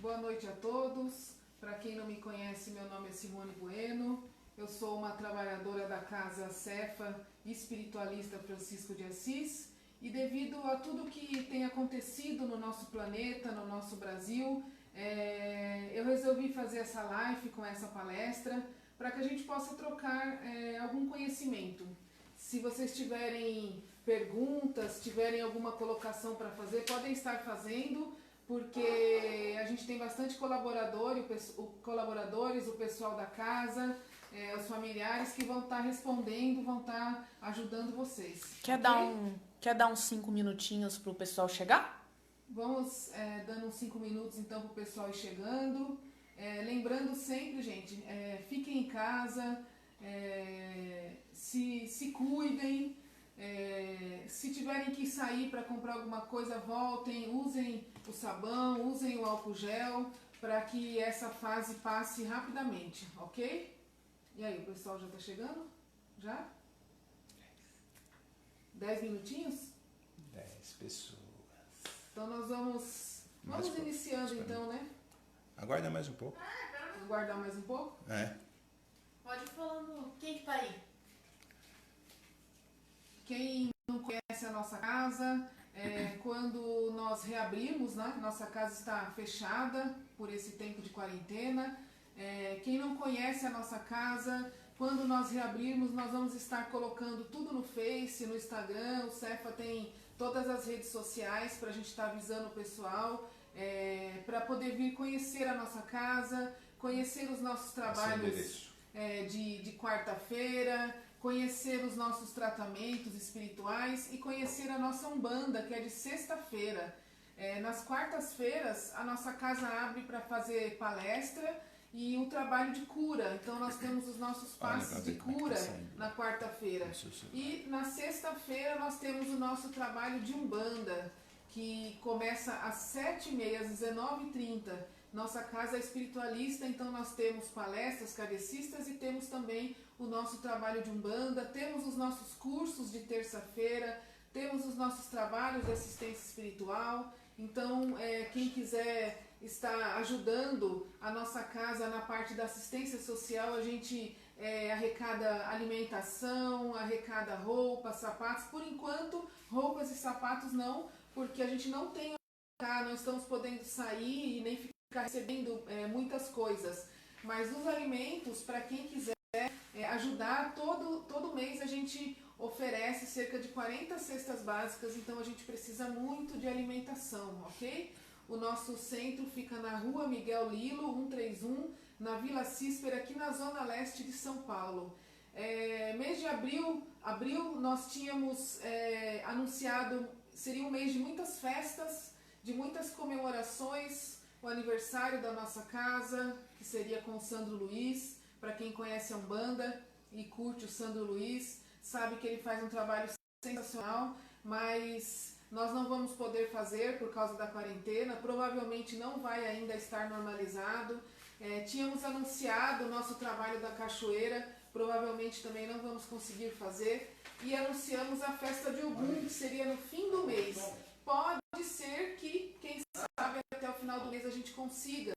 Boa noite a todos. Para quem não me conhece, meu nome é Simone Bueno. Eu sou uma trabalhadora da Casa Cefa Espiritualista Francisco de Assis. E devido a tudo que tem acontecido no nosso planeta, no nosso Brasil, eu resolvi fazer essa live com essa palestra para que a gente possa trocar algum conhecimento. Se vocês tiverem perguntas, tiverem alguma colocação para fazer, podem estar fazendo, porque a gente tem bastante colaboradores, o pessoal da casa, os familiares que vão estar respondendo, vão estar ajudando vocês. Quer dar uns 5 minutinhos para o pessoal chegar? Vamos dando uns 5 minutos então para o pessoal ir chegando. Lembrando sempre, gente, fiquem em casa, se cuidem. Se tiverem que sair para comprar alguma coisa, voltem, usem o sabão, usem o álcool gel, para que essa fase passe rapidamente, ok? E aí, o pessoal já está chegando? Já? 10 minutinhos? 10 pessoas. Então nós vamos iniciando então, né? Aguarda mais um pouco. Aguardar mais um pouco? Pode ir falando quem que tá aí. Quem não conhece a nossa casa, quando nós reabrimos, né? Nossa casa está fechada por esse tempo de quarentena. Quem não conhece a nossa casa, quando nós reabrirmos, nós vamos estar colocando tudo no Face, no Instagram. O Cefa tem todas as redes sociais para a gente estar avisando o pessoal, para poder vir conhecer a nossa casa, conhecer os nossos trabalhos de quarta-feira, conhecer os nossos tratamentos espirituais e conhecer a nossa Umbanda, que é de sexta-feira. Nas quartas-feiras, a nossa casa abre para fazer palestra e o trabalho de cura. Então, nós temos os nossos passos de cura na quarta-feira. E na sexta-feira, nós temos o nosso trabalho de Umbanda, que começa às 7h30, às 19h30. Nossa casa é espiritualista, então nós temos palestras kardecistas e temos também o nosso trabalho de Umbanda, temos os nossos cursos de terça-feira, temos os nossos trabalhos de assistência espiritual. Então, quem quiser estar ajudando a nossa casa na parte da assistência social, a gente arrecada alimentação, arrecada roupas, sapatos. Por enquanto, roupas e sapatos não, porque a gente não tem não estamos podendo sair e nem ficar recebendo muitas coisas. Mas os alimentos, para quem quiser ajudar, todo mês a gente oferece cerca de 40 cestas básicas, então a gente precisa muito de alimentação, ok? O nosso centro fica na rua Miguel Lilo, 131, na Vila Císpera, aqui na zona leste de São Paulo. Mês de abril nós tínhamos anunciado, seria um mês de muitas festas, de muitas comemorações, o aniversário da nossa casa, que seria com o Sandro Luiz. Para quem conhece a Umbanda e curte o Sandro Luiz, sabe que ele faz um trabalho sensacional, mas nós não vamos poder fazer por causa da quarentena, provavelmente não vai ainda estar normalizado. Tínhamos anunciado o nosso trabalho da cachoeira, provavelmente também não vamos conseguir fazer, e anunciamos a festa de Ogum, que seria no fim do mês. Pode ser que, quem sabe, até o final do mês a gente consiga,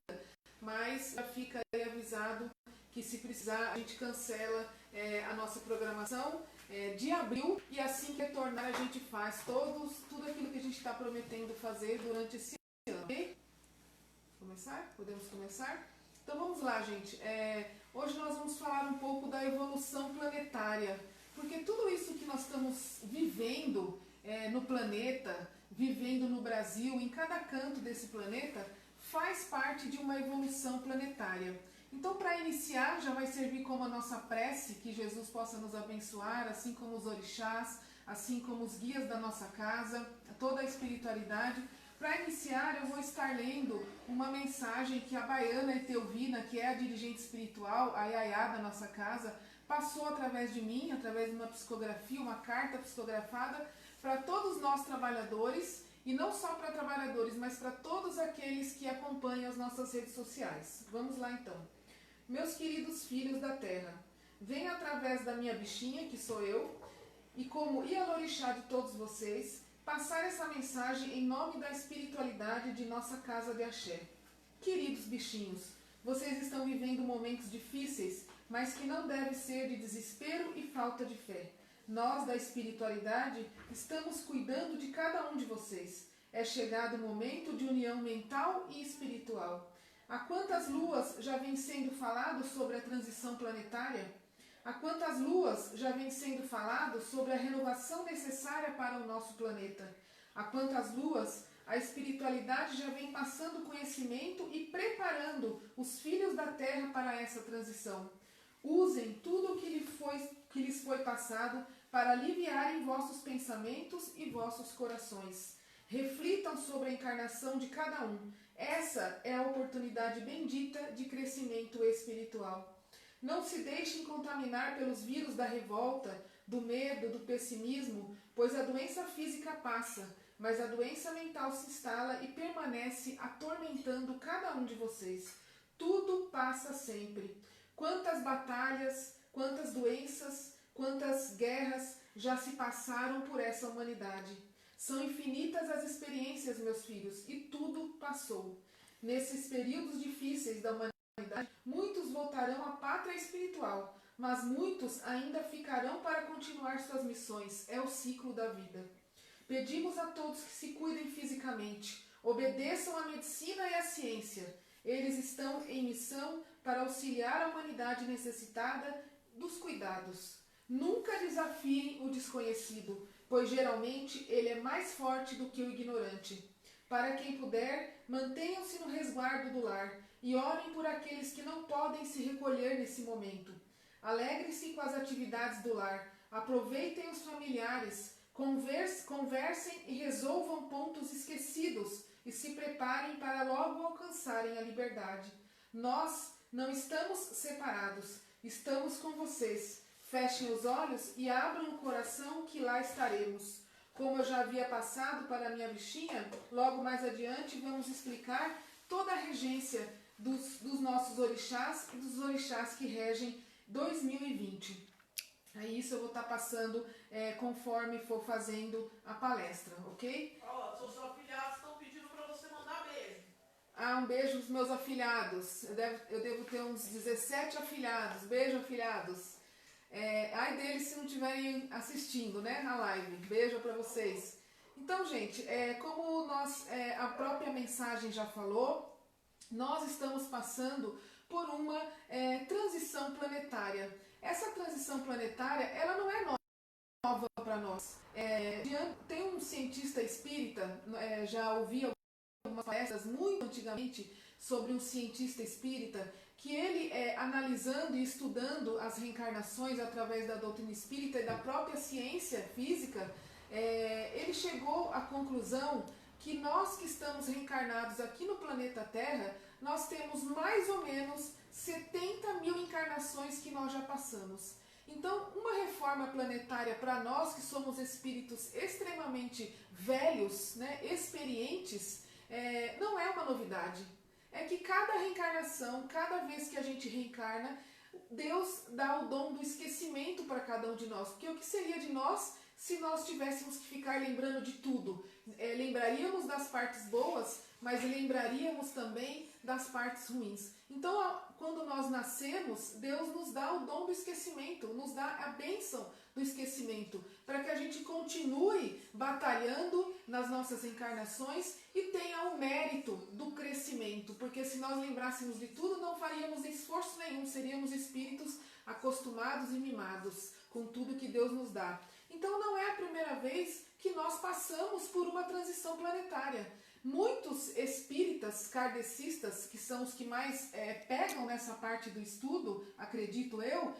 mas já fica aí avisado que se precisar a gente cancela a nossa programação de abril, e assim que retornar a gente faz tudo aquilo que a gente está prometendo fazer durante esse ano, ok? Podemos começar? Então vamos lá, gente. Hoje nós vamos falar um pouco da evolução planetária, porque tudo isso que nós estamos vivendo no planeta, vivendo no Brasil, em cada canto desse planeta, faz parte de uma evolução planetária. Então, para iniciar, já vai servir como a nossa prece, que Jesus possa nos abençoar, assim como os orixás, assim como os guias da nossa casa, toda a espiritualidade. Para iniciar, eu vou estar lendo uma mensagem que a Baiana Etelvina, que é a dirigente espiritual, a Yayá da nossa casa, passou através de mim, através de uma psicografia, uma carta psicografada, para todos nós trabalhadores, e não só para trabalhadores, mas para todos aqueles que acompanham as nossas redes sociais. Vamos lá então. Meus queridos filhos da terra, venho através da minha bichinha, que sou eu, e como Ialorixá de todos vocês, passar essa mensagem em nome da espiritualidade de nossa casa de Axé. Queridos bichinhos, vocês estão vivendo momentos difíceis, mas que não deve ser de desespero e falta de fé. Nós, da espiritualidade, estamos cuidando de cada um de vocês. É chegado o momento de união mental e espiritual. Há quantas luas já vem sendo falado sobre a transição planetária? Há quantas luas já vem sendo falado sobre a renovação necessária para o nosso planeta? Há quantas luas a espiritualidade já vem passando conhecimento e preparando os filhos da Terra para essa transição. Usem tudo o que lhes foi passado para aliviarem vossos pensamentos e vossos corações. Reflitam sobre a encarnação de cada um. Essa é a oportunidade bendita de crescimento espiritual. Não se deixem contaminar pelos vírus da revolta, do medo, do pessimismo, pois a doença física passa, mas a doença mental se instala e permanece atormentando cada um de vocês. Tudo passa sempre. Quantas batalhas, quantas doenças, quantas guerras já se passaram por essa humanidade. São infinitas as experiências, meus filhos, e tudo passou. Nesses períodos difíceis da humanidade, muitos voltarão à pátria espiritual, mas muitos ainda ficarão para continuar suas missões. É o ciclo da vida. Pedimos a todos que se cuidem fisicamente, obedeçam à medicina e à ciência. Eles estão em missão para auxiliar a humanidade necessitada dos cuidados. Nunca desafiem o desconhecido, pois geralmente ele é mais forte do que o ignorante. Para quem puder, mantenham-se no resguardo do lar e orem por aqueles que não podem se recolher nesse momento. Alegrem-se com as atividades do lar, aproveitem os familiares, conversem e resolvam pontos esquecidos e se preparem para logo alcançarem a liberdade. Nós não estamos separados, estamos com vocês. Fechem os olhos e abram o coração que lá estaremos. Como eu já havia passado para a minha bichinha, logo mais adiante vamos explicar toda a regência dos nossos orixás e dos orixás que regem 2020. Aí isso eu vou estar passando conforme for fazendo a palestra, ok? Seus afilhados estão pedindo para você mandar beijo. Um beijo dos meus afilhados. Eu devo ter uns 17 afilhados. Beijo, afilhados. Ai deles se não estiverem assistindo, né, a live. Beijo para vocês. Então, gente, como a própria mensagem já falou, nós estamos passando por uma transição planetária. Essa transição planetária, ela não é nova para nós. Tem um cientista espírita, já ouvi algumas palestras muito antigamente sobre um cientista espírita, que ele, analisando e estudando as reencarnações através da doutrina espírita e da própria ciência física, ele chegou à conclusão que nós que estamos reencarnados aqui no planeta Terra, nós temos mais ou menos 70 mil encarnações que nós já passamos. Então, uma reforma planetária para nós que somos espíritos extremamente velhos, né, experientes, não é uma novidade. É que cada reencarnação, cada vez que a gente reencarna, Deus dá o dom do esquecimento para cada um de nós. Porque o que seria de nós se nós tivéssemos que ficar lembrando de tudo? Lembraríamos das partes boas, mas lembraríamos também das partes ruins. Então, quando nós nascemos, Deus nos dá o dom do esquecimento, nos dá a bênção do esquecimento, para que a gente continue batalhando nas nossas encarnações e tenha o mérito do crescimento, porque se nós lembrássemos de tudo, não faríamos esforço nenhum, seríamos espíritos acostumados e mimados com tudo que Deus nos dá. Então não é a primeira vez que nós passamos por uma transição planetária. Muitos espíritas kardecistas, que são os que mais pegam nessa parte do estudo, acredito eu,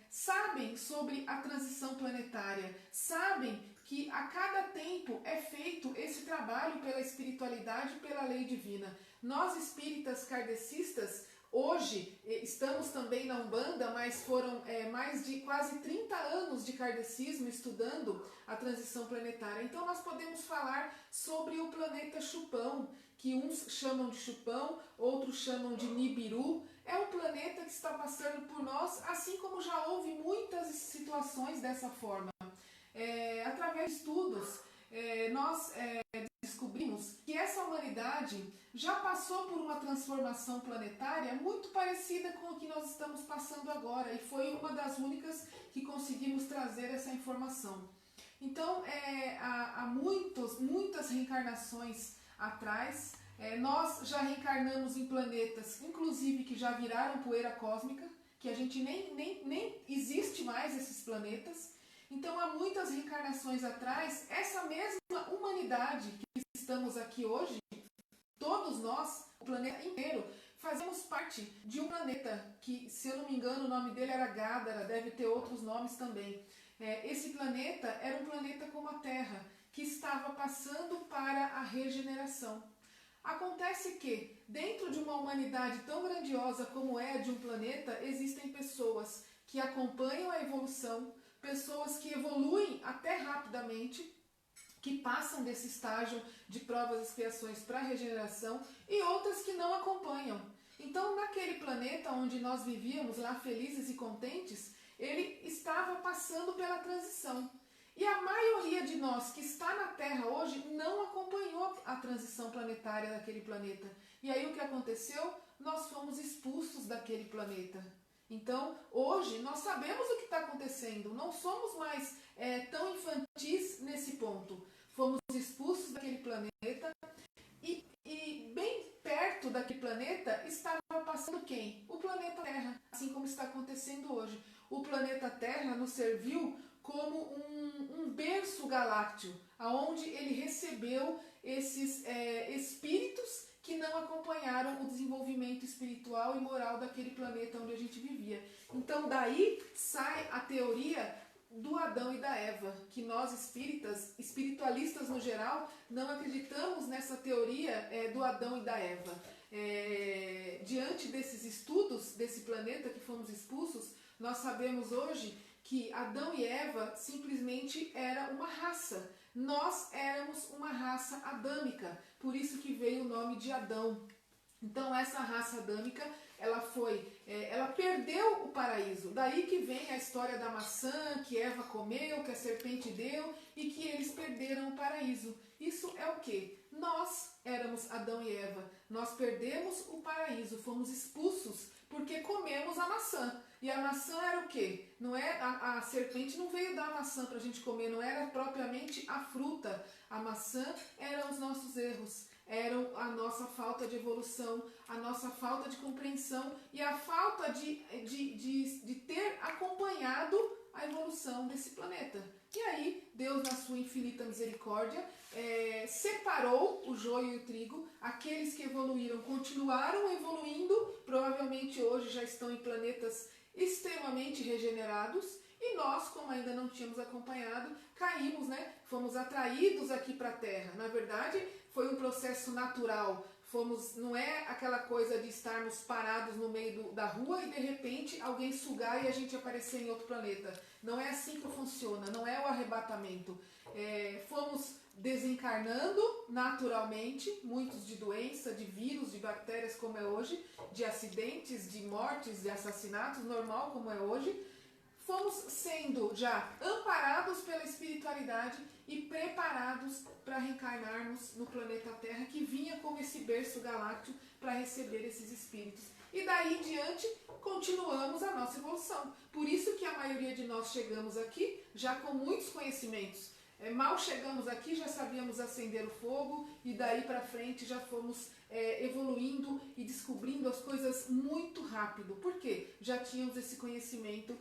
sabem sobre a transição planetária, sabem que a cada tempo é feito esse trabalho pela espiritualidade e pela lei divina. Nós espíritas kardecistas, hoje estamos também na Umbanda, mas foram mais de quase 30 anos de kardecismo estudando a transição planetária. Então nós podemos falar sobre o planeta Chupão, que uns chamam de Chupão, outros chamam de Nibiru. É um planeta que está passando por nós, assim como já houve muitas situações dessa forma. Através de estudos, nós descobrimos que essa humanidade já passou por uma transformação planetária muito parecida com o que nós estamos passando agora, e foi uma das únicas que conseguimos trazer essa informação. Então, há muitas reencarnações atrás, nós já reencarnamos em planetas, inclusive que já viraram poeira cósmica, que a gente nem existe mais esses planetas. Então, há muitas reencarnações atrás, essa mesma humanidade que estamos aqui hoje, todos nós, o planeta inteiro, fazemos parte de um planeta que, se eu não me engano, o nome dele era Gádara, deve ter outros nomes também. Esse planeta era um planeta como a Terra, que estava passando para a regeneração. Acontece que, dentro de uma humanidade tão grandiosa como é a de um planeta, existem pessoas que acompanham a evolução, pessoas que evoluem até rapidamente, que passam desse estágio de provas e expiações para a regeneração, e outras que não acompanham. Então, naquele planeta onde nós vivíamos lá felizes e contentes, ele estava passando pela transição. E a maioria de nós que está na Terra hoje não acompanhou a transição planetária daquele planeta. E aí o que aconteceu? Nós fomos expulsos daquele planeta. Então, hoje, nós sabemos o que está acontecendo. Não somos mais tão infantis nesse ponto. Fomos expulsos daquele planeta e bem perto daquele planeta estava passando quem? O planeta Terra, assim como está acontecendo hoje. O planeta Terra nos serviu como um berço galácteo, aonde ele recebeu esses espíritos que não acompanharam o desenvolvimento espiritual e moral daquele planeta onde a gente vivia. Então daí sai a teoria do Adão e da Eva, que nós espiritualistas no geral, não acreditamos nessa teoria do Adão e da Eva. Diante desses estudos desse planeta que fomos expulsos, nós sabemos hoje que Adão e Eva simplesmente era uma raça. Nós éramos uma raça adâmica, por isso que veio o nome de Adão. Então essa raça adâmica, ela perdeu o paraíso. Daí que vem a história da maçã que Eva comeu, que a serpente deu e que eles perderam o paraíso. Isso é o quê? Nós éramos Adão e Eva. Nós perdemos o paraíso, fomos expulsos porque comemos a maçã. E a maçã era o quê? Não é, a serpente não veio dar a maçã para a gente comer, não era propriamente a fruta. A maçã eram os nossos erros, eram a nossa falta de evolução, a nossa falta de compreensão e a falta de ter acompanhado a evolução desse planeta. E aí, Deus, na sua infinita misericórdia, separou o joio e o trigo. Aqueles que evoluíram continuaram evoluindo, provavelmente hoje já estão em planetas extremamente regenerados, e nós, como ainda não tínhamos acompanhado, caímos, fomos atraídos aqui para a Terra. Na verdade, foi um processo natural. Não é aquela coisa de estarmos parados no meio da rua e de repente alguém sugar e a gente aparecer em outro planeta. Não é assim que funciona, não é o arrebatamento. Fomos desencarnando naturalmente, muitos de doença, de vírus, de bactérias como é hoje, de acidentes, de mortes, de assassinatos, normal como é hoje. Fomos sendo já amparados pela espiritualidade e preparados para reencarnarmos no planeta Terra, que vinha como esse berço galáctico para receber esses espíritos. E daí em diante continuamos a nossa evolução. Por isso que a maioria de nós chegamos aqui já com muitos conhecimentos. Mal chegamos aqui, já sabíamos acender o fogo e daí para frente já fomos evoluindo e descobrindo as coisas muito rápido. Por quê? Já tínhamos esse conhecimento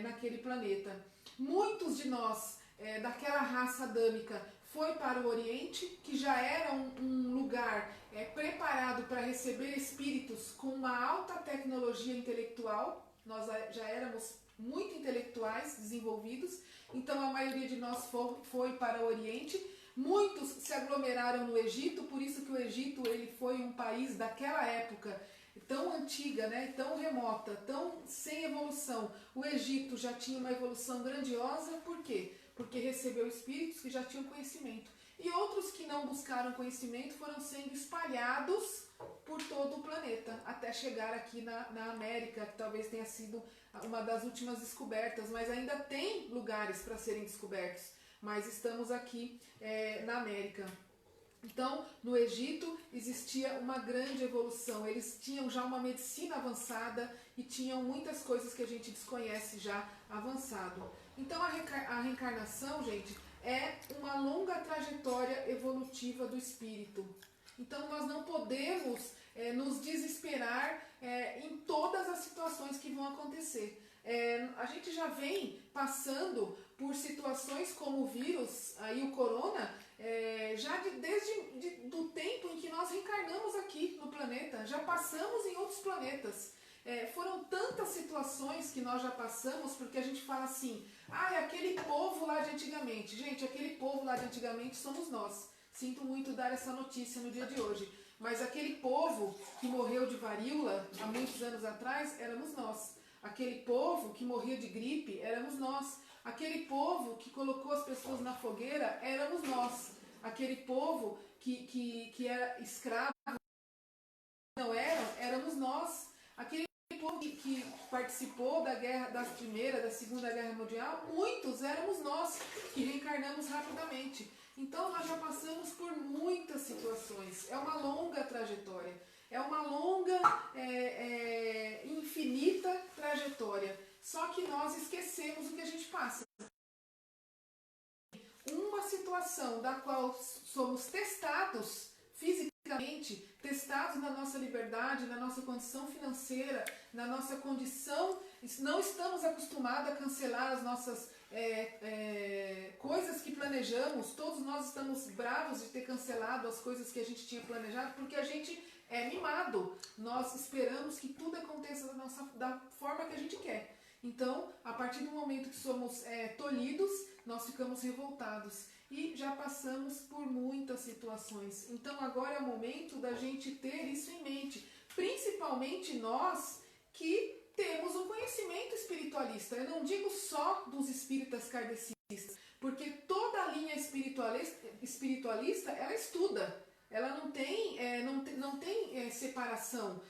naquele planeta. Muitos de nós, daquela raça adâmica, foi para o Oriente, que já era um lugar preparado para receber espíritos com uma alta tecnologia intelectual. Nós já éramos muito intelectuais, desenvolvidos, então a maioria de nós foi para o Oriente. Muitos se aglomeraram no Egito, por isso que o Egito ele foi um país daquela época tão antiga, tão remota, tão sem evolução. O Egito já tinha uma evolução grandiosa, por quê? Porque recebeu espíritos que já tinham conhecimento. E outros que não buscaram conhecimento foram sendo espalhados por todo o planeta, até chegar aqui na América, que talvez tenha sido uma das últimas descobertas, mas ainda tem lugares para serem descobertos. Mas estamos aqui na América. Então, no Egito existia uma grande evolução, eles tinham já uma medicina avançada e tinham muitas coisas que a gente desconhece já avançado. Então, a reencarnação, gente, é uma longa trajetória evolutiva do espírito. Então, nós não podemos nos desesperar em todas as situações que vão acontecer. A gente já vem passando por situações como o vírus, aí o corona, desde do tempo em que nós reencarnamos aqui no planeta, já passamos em outros planetas. Foram tantas situações que nós já passamos, porque a gente fala assim, aquele povo lá de antigamente. Gente, aquele povo lá de antigamente somos nós. Sinto muito dar essa notícia no dia de hoje. Mas aquele povo que morreu de varíola há muitos anos atrás, éramos nós. Aquele povo que morria de gripe, éramos nós. Aquele povo que colocou as pessoas na fogueira, éramos nós. Aquele povo que era escravo, não éramos nós. Aquele povo que participou da Primeira, da Segunda Guerra Mundial, muitos éramos nós, que reencarnamos rapidamente. Então nós já passamos por muitas situações, é uma longa trajetória, é uma longa, infinita trajetória, só que nós esquecemos o que a gente passa. Uma situação da qual somos testados fisicamente, testados na nossa liberdade, na nossa condição financeira, na nossa condição, não estamos acostumados a cancelar as nossas coisas que planejamos. Todos nós estamos bravos de ter cancelado as coisas que a gente tinha planejado, porque a gente é mimado. Nós esperamos que tudo aconteça da forma que a gente quer. Então, a partir do momento que somos tolhidos, nós ficamos revoltados. E já passamos por muitas situações. Então, agora é o momento da gente ter isso em mente. Principalmente nós que temos um conhecimento espiritualista. Eu não digo só dos espíritas kardecistas, porque toda a linha espiritualista ela estuda. Ela não tem separação.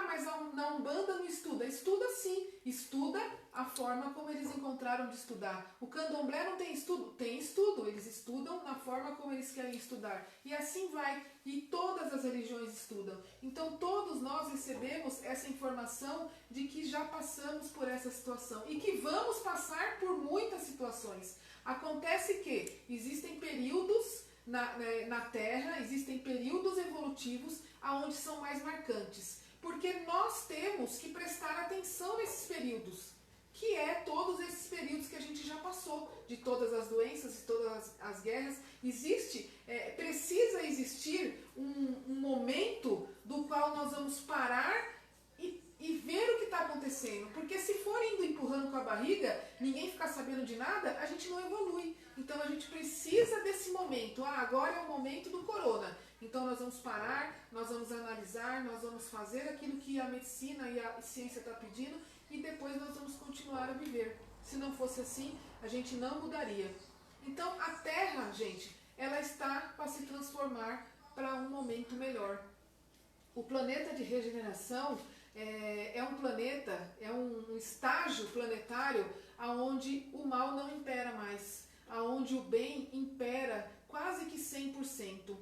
Mas na Umbanda não estuda. Estuda sim. Estuda a forma como eles encontraram de estudar. O Candomblé não tem estudo? Tem estudo. Eles estudam na forma como eles querem estudar. E assim vai. E todas as religiões estudam. Então todos nós recebemos essa informação de que já passamos por essa situação. E que vamos passar por muitas situações. Acontece que existem períodos na Terra, existem períodos evolutivos aonde são mais marcantes, porque nós temos que prestar atenção nesses períodos, que todos esses períodos que a gente já passou, de todas as doenças, de todas as guerras. Precisa existir um momento do qual nós vamos parar e ver o que está acontecendo, porque se for indo empurrando com a barriga, ninguém ficar sabendo de nada, a gente não evolui. Então a gente precisa desse momento. Agora é o momento do corona. Então nós vamos parar, nós vamos analisar, nós vamos fazer aquilo que a medicina e a ciência está pedindo e depois nós vamos continuar a viver. Se não fosse assim, a gente não mudaria. Então a Terra, gente, ela está para se transformar para um momento melhor. O planeta de regeneração é um planeta, é um estágio planetário onde o mal não impera mais, onde o bem impera quase que 100%.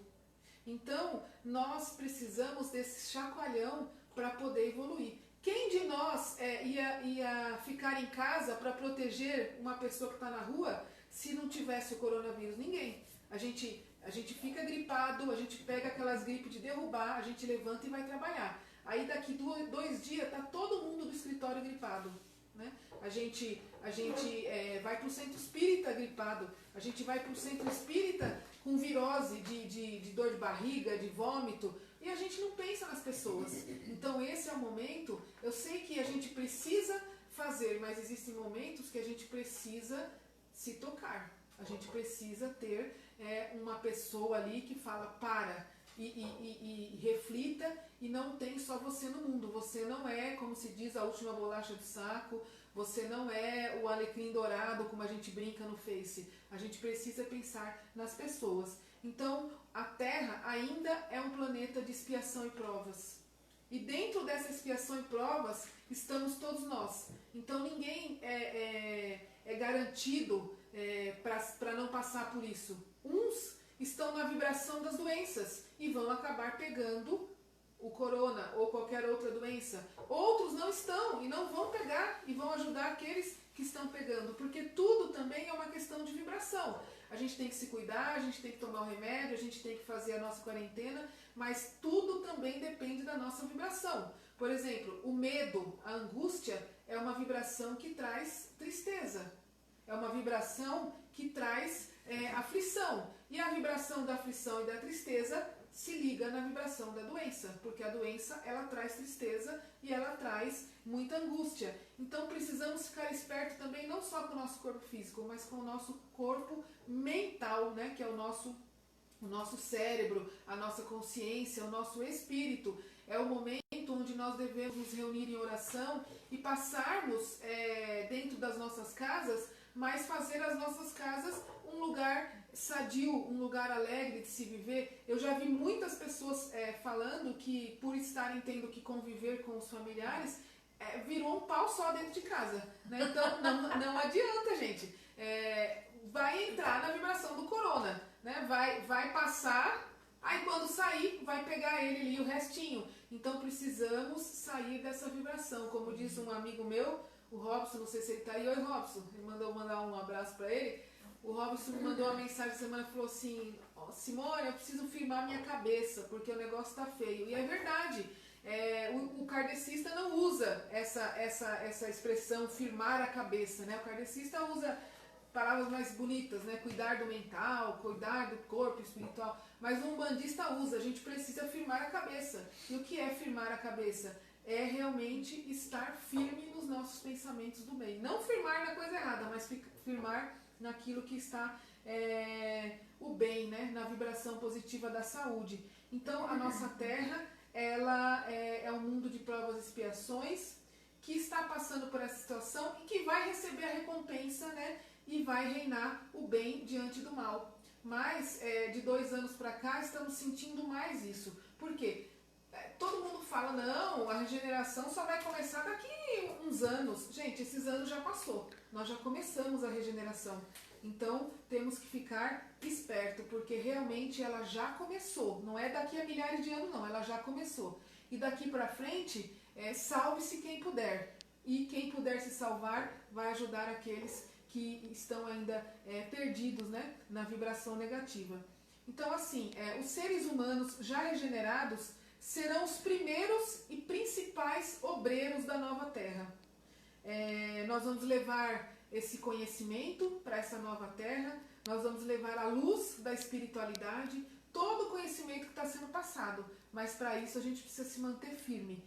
Então, nós precisamos desse chacoalhão para poder evoluir. Quem de nós ia ficar em casa para proteger uma pessoa que está na rua se não tivesse o coronavírus? Ninguém. A gente fica gripado, a gente pega aquelas gripes de derrubar, a gente levanta e vai trabalhar. Aí daqui 2 dias está todo mundo do escritório gripado. Né? A gente vai para o centro espírita gripado, a gente vai para o centro espírita com virose, de dor de barriga, de vômito, e a gente não pensa nas pessoas. Então esse é o momento, eu sei que a gente precisa fazer, mas existem momentos que a gente precisa se tocar. A gente precisa ter uma pessoa ali que fala, para e reflita, e não tem só você no mundo. Você não é, como se diz, a última bolacha do saco, você não é o alecrim dourado, como a gente brinca no Face. A gente precisa pensar nas pessoas. Então, a Terra ainda é um planeta de expiação e provas. E dentro dessa expiação e provas, estamos todos nós. Então, ninguém é garantido para não passar por isso. Uns estão na vibração das doenças e vão acabar pegando o corona ou qualquer outra doença. Outros não estão e não vão pegar e vão ajudar aqueles que estão pegando, porque tudo também é uma questão de vibração. A gente tem que se cuidar, a gente tem que tomar o remédio, a gente tem que fazer a nossa quarentena, mas tudo também depende da nossa vibração. Por exemplo, o medo, a angústia é uma vibração que traz tristeza. É uma vibração que traz aflição. E a vibração da aflição e da tristeza se liga na vibração da doença, porque a doença ela traz tristeza e ela traz muita angústia. Então precisamos ficar esperto também não só com o nosso corpo físico, mas com o nosso corpo mental, né, que é o nosso cérebro, a nossa consciência, o nosso espírito. É o momento onde nós devemos nos reunir em oração e passarmos dentro das nossas casas, mas fazer as nossas casas um lugar sadio, um lugar alegre de se viver. Eu já vi muitas pessoas falando que por estarem tendo que conviver com os familiares, virou um pau só dentro de casa, né? Então não adianta, gente. Vai entrar na vibração do corona, né? Vai passar, aí quando sair, vai pegar ele ali o restinho. Então precisamos sair dessa vibração. Como disse um amigo meu, o Robson, não sei se ele está aí. Oi, Robson, ele mandou mandar um abraço para ele. O Robson me mandou uma mensagem essa semana e falou assim: Simone, eu preciso firmar minha cabeça, porque o negócio está feio. E é verdade. O kardecista não usa essa expressão firmar a cabeça, né? O kardecista usa palavras mais bonitas, né? Cuidar do mental, cuidar do corpo espiritual. Mas o umbandista usa, a gente precisa firmar a cabeça. E o que é firmar a cabeça? É realmente estar firme nos nossos pensamentos do bem. Não firmar na coisa errada, mas firmar naquilo que está o bem, né? Na vibração positiva da saúde. Então, a nossa Terra, ela é um mundo de provas e expiações que está passando por essa situação e que vai receber a recompensa, né? E vai reinar o bem diante do mal. Mas, de 2 anos para cá, estamos sentindo mais isso. Por quê? Todo mundo fala, não, a regeneração só vai começar daqui uns anos. Gente, esses anos já passou. Nós já começamos a regeneração. Então, temos que ficar esperto, porque realmente ela já começou. Não é daqui a milhares de anos, não. Ela já começou. E daqui para frente, salve-se quem puder. E quem puder se salvar, vai ajudar aqueles que estão ainda perdidos, né, na vibração negativa. Então, assim, os seres humanos já regenerados serão os primeiros e principais obreiros da nova Terra. Nós vamos levar esse conhecimento para essa nova Terra, nós vamos levar a luz da espiritualidade, todo o conhecimento que está sendo passado, mas para isso a gente precisa se manter firme.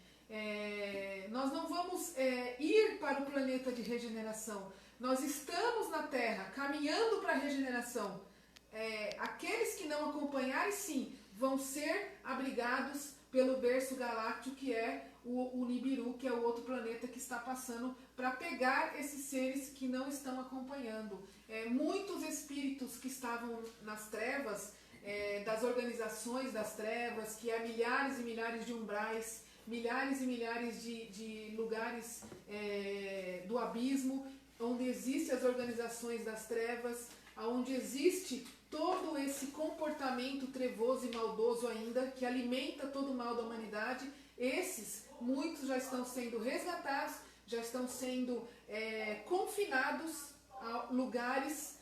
Nós não vamos ir para o planeta de regeneração, nós estamos na Terra, caminhando para a regeneração. Aqueles que não acompanharem, sim, vão ser abrigados pelo berço galáctico, que é o Nibiru, que é o outro planeta que está passando para pegar esses seres que não estão acompanhando. Muitos espíritos que estavam nas trevas, das organizações das trevas, que há milhares e milhares de umbrais, milhares e milhares de lugares do abismo, onde existem as organizações das trevas, onde existe todo esse comportamento trevoso e maldoso ainda, que alimenta todo o mal da humanidade. Muitos já estão sendo resgatados, já estão sendo confinados a lugares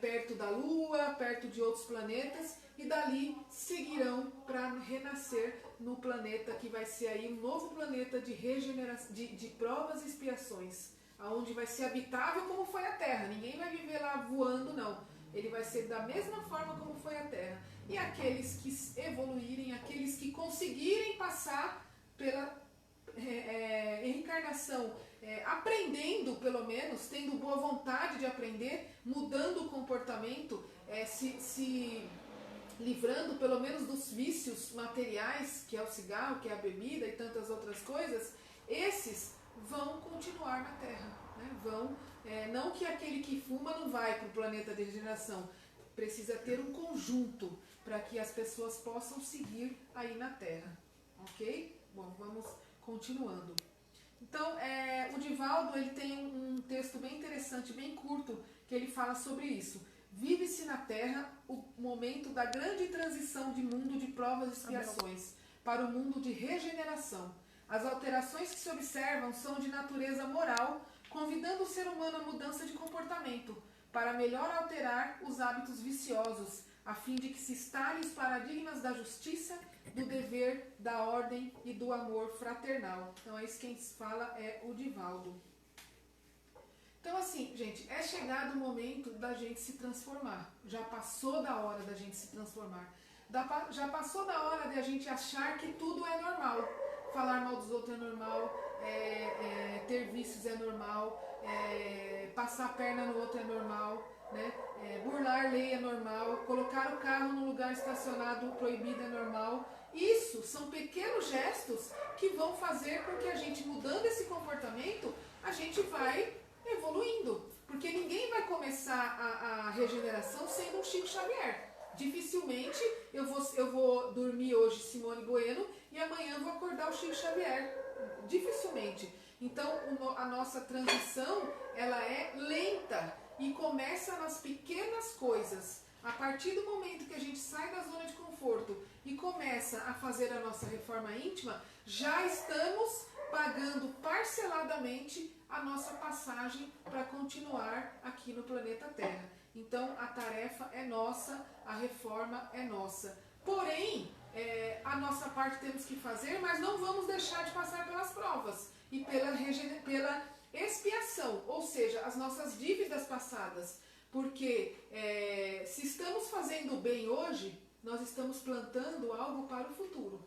perto da Lua, perto de outros planetas, e dali seguirão para renascer no planeta que vai ser aí um novo planeta de regeneração, de provas e expiações, onde vai ser habitável como foi a Terra. Ninguém vai viver lá voando, não. Ele vai ser da mesma forma como foi a Terra. E aqueles que evoluírem, aqueles que conseguirem passar pela reencarnação, aprendendo pelo menos, tendo boa vontade de aprender, mudando o comportamento, se livrando pelo menos dos vícios materiais, que é o cigarro, que é a bebida e tantas outras coisas, esses vão continuar na Terra, né? Não que aquele que fuma não vai para o planeta de regeneração, precisa ter um conjunto para que as pessoas possam seguir aí na Terra, ok? Bom, vamos continuando. Então, o Divaldo, ele tem um texto bem interessante, bem curto, que ele fala sobre isso. vive-se na Terra o momento da grande transição de mundo de provas e expiações para o mundo de regeneração. As alterações que se observam são de natureza moral, convidando o ser humano à mudança de comportamento, para melhor alterar os hábitos viciosos, a fim de que se instalem os paradigmas da justiça, do dever, da ordem e do amor fraternal. Então, é isso quem fala é o Divaldo. Então, assim, gente, é chegado o momento da gente se transformar. Já passou da hora da gente se transformar. Já passou da hora de a gente achar que tudo é normal. Falar mal dos outros é normal, ter vícios é normal, passar a perna no outro é normal, né? Burlar lei é normal, colocar o carro no lugar estacionado proibido é normal. Isso são pequenos gestos que vão fazer com que a gente, mudando esse comportamento, a gente vai evoluindo. Porque ninguém vai começar a regeneração sendo um Chico Xavier. Dificilmente eu vou dormir hoje Simone Bueno e amanhã vou acordar o Chico Xavier. Dificilmente. Então a nossa transição ela é lenta e começa nas pequenas coisas. A partir do momento que a gente sai da zona de conforto e começa a fazer a nossa reforma íntima, já estamos pagando parceladamente a nossa passagem para continuar aqui no planeta Terra. Então a tarefa é nossa, a reforma é nossa. Porém, a nossa parte temos que fazer, mas não vamos deixar de passar pelas provas e pela expiação, ou seja, as nossas dívidas passadas. Porque se estamos fazendo bem hoje, nós estamos plantando algo para o futuro.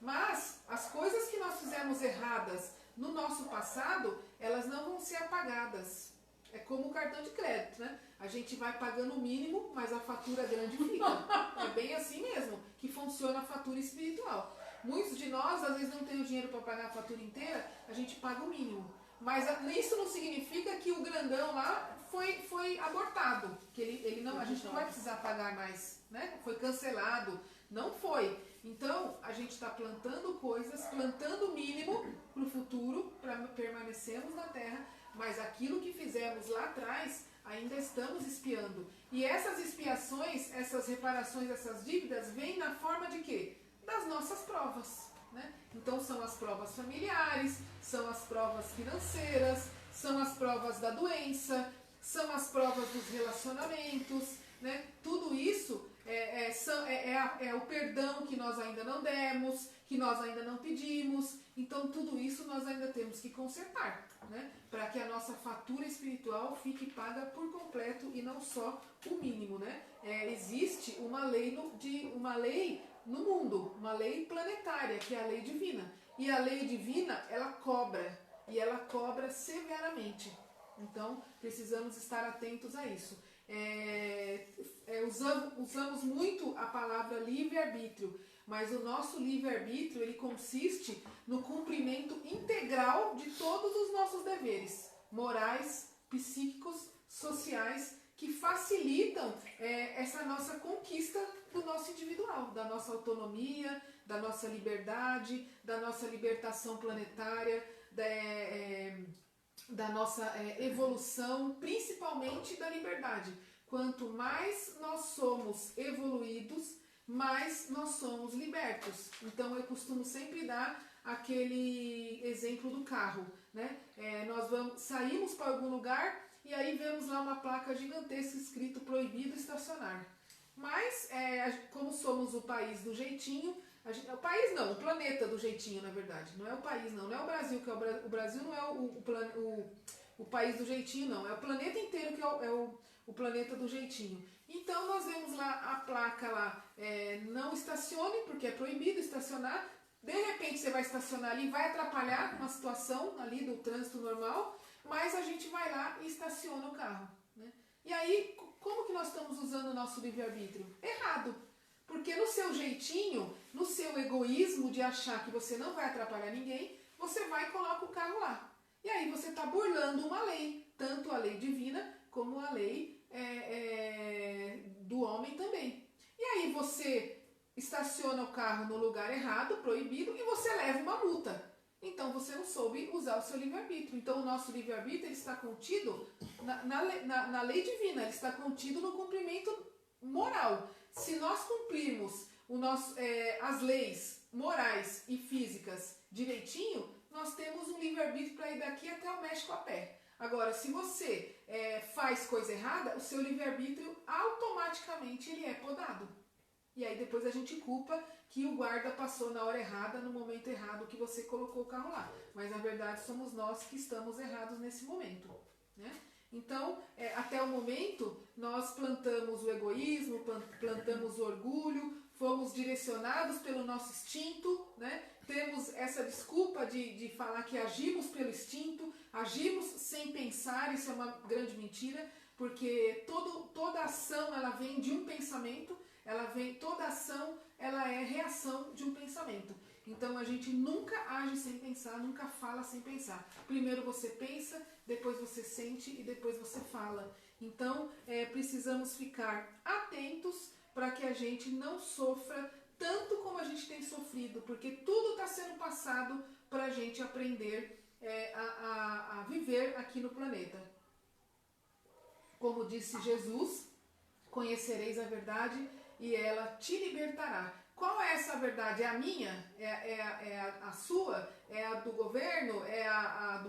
Mas as coisas que nós fizemos erradas no nosso passado, elas não vão ser apagadas. É como o cartão de crédito, né? A gente vai pagando o mínimo, mas a fatura grande fica. É bem assim mesmo que funciona a fatura espiritual. Muitos de nós, às vezes, não tem o dinheiro para pagar a fatura inteira, a gente paga o mínimo. Mas isso não significa que o grandão lá foi abortado, que ele não, a gente não vai precisar pagar mais, né? Foi cancelado, não foi. Então, a gente está plantando coisas, plantando o mínimo para o futuro, para permanecermos na Terra, mas aquilo que fizemos lá atrás, ainda estamos expiando. E essas expiações, essas reparações, essas dívidas, vêm na forma de quê? Das nossas provas. Né? Então são as provas familiares, são as provas financeiras, são as provas da doença, são as provas dos relacionamentos, né? Tudo isso é o perdão que nós ainda não demos, que nós ainda não pedimos. Então tudo isso nós ainda temos que consertar, né? Para que a nossa fatura espiritual fique paga por completo e não só o mínimo, né? Existe uma lei no mundo, uma lei planetária, que é a lei divina. E a lei divina, ela cobra, e ela cobra severamente. Então, precisamos estar atentos a isso. Usamos muito a palavra livre-arbítrio, mas o nosso livre-arbítrio, ele consiste no cumprimento integral de todos os nossos deveres, morais, psíquicos, sociais, que facilitam essa nossa conquista do nosso individual, da nossa autonomia, da nossa liberdade, da nossa libertação planetária, da nossa evolução, principalmente da liberdade. Quanto mais nós somos evoluídos, mais nós somos libertos. Então eu costumo sempre dar aquele exemplo do carro, né? Saímos para algum lugar e aí vemos lá uma placa gigantesca escrito proibido estacionar. Mas, como somos o país do jeitinho, o país não, o planeta do jeitinho, na verdade. Não é o país não, não é o Brasil, que o Brasil não é o país do jeitinho, não. É o planeta inteiro que é o planeta do jeitinho. Então nós vemos lá a placa lá, não estacione, porque é proibido estacionar. De repente você vai estacionar ali, vai atrapalhar uma situação ali do trânsito normal, mas a gente vai lá e estaciona o carro, né? E aí, como que nós estamos usando o nosso livre-arbítrio? Errado. Porque no seu jeitinho, no seu egoísmo de achar que você não vai atrapalhar ninguém, você vai e coloca o carro lá. E aí você está burlando uma lei, tanto a lei divina como a lei do homem também. E aí você estaciona o carro no lugar errado, proibido, e você leva uma multa. então você não soube usar o seu livre-arbítrio. Então o nosso livre-arbítrio ele está contido na lei divina, ele está contido no cumprimento moral. Se nós cumprirmos as leis morais e físicas direitinho, nós temos um livre-arbítrio para ir daqui até o México a pé. Agora, se você faz coisa errada, o seu livre-arbítrio automaticamente ele é podado. E aí depois a gente culpa que o guarda passou na hora errada, no momento errado que você colocou o carro lá. Mas na verdade somos nós que estamos errados nesse momento, né? Então, até o momento, nós plantamos o egoísmo, plantamos o orgulho, fomos direcionados pelo nosso instinto, né? Temos essa desculpa de falar que agimos pelo instinto, agimos sem pensar, isso é uma grande mentira, porque toda ação ela vem de um pensamento, toda ação ela é reação de um pensamento. Então a gente nunca age sem pensar, nunca fala sem pensar. Primeiro você pensa, depois você sente e depois você fala. Então precisamos ficar atentos para que a gente não sofra tanto como a gente tem sofrido, porque tudo está sendo passado para a gente aprender a viver aqui no planeta. Como disse Jesus, conhecereis a verdade e ela te libertará. Qual é essa verdade? É a minha? É a sua? É a do governo? É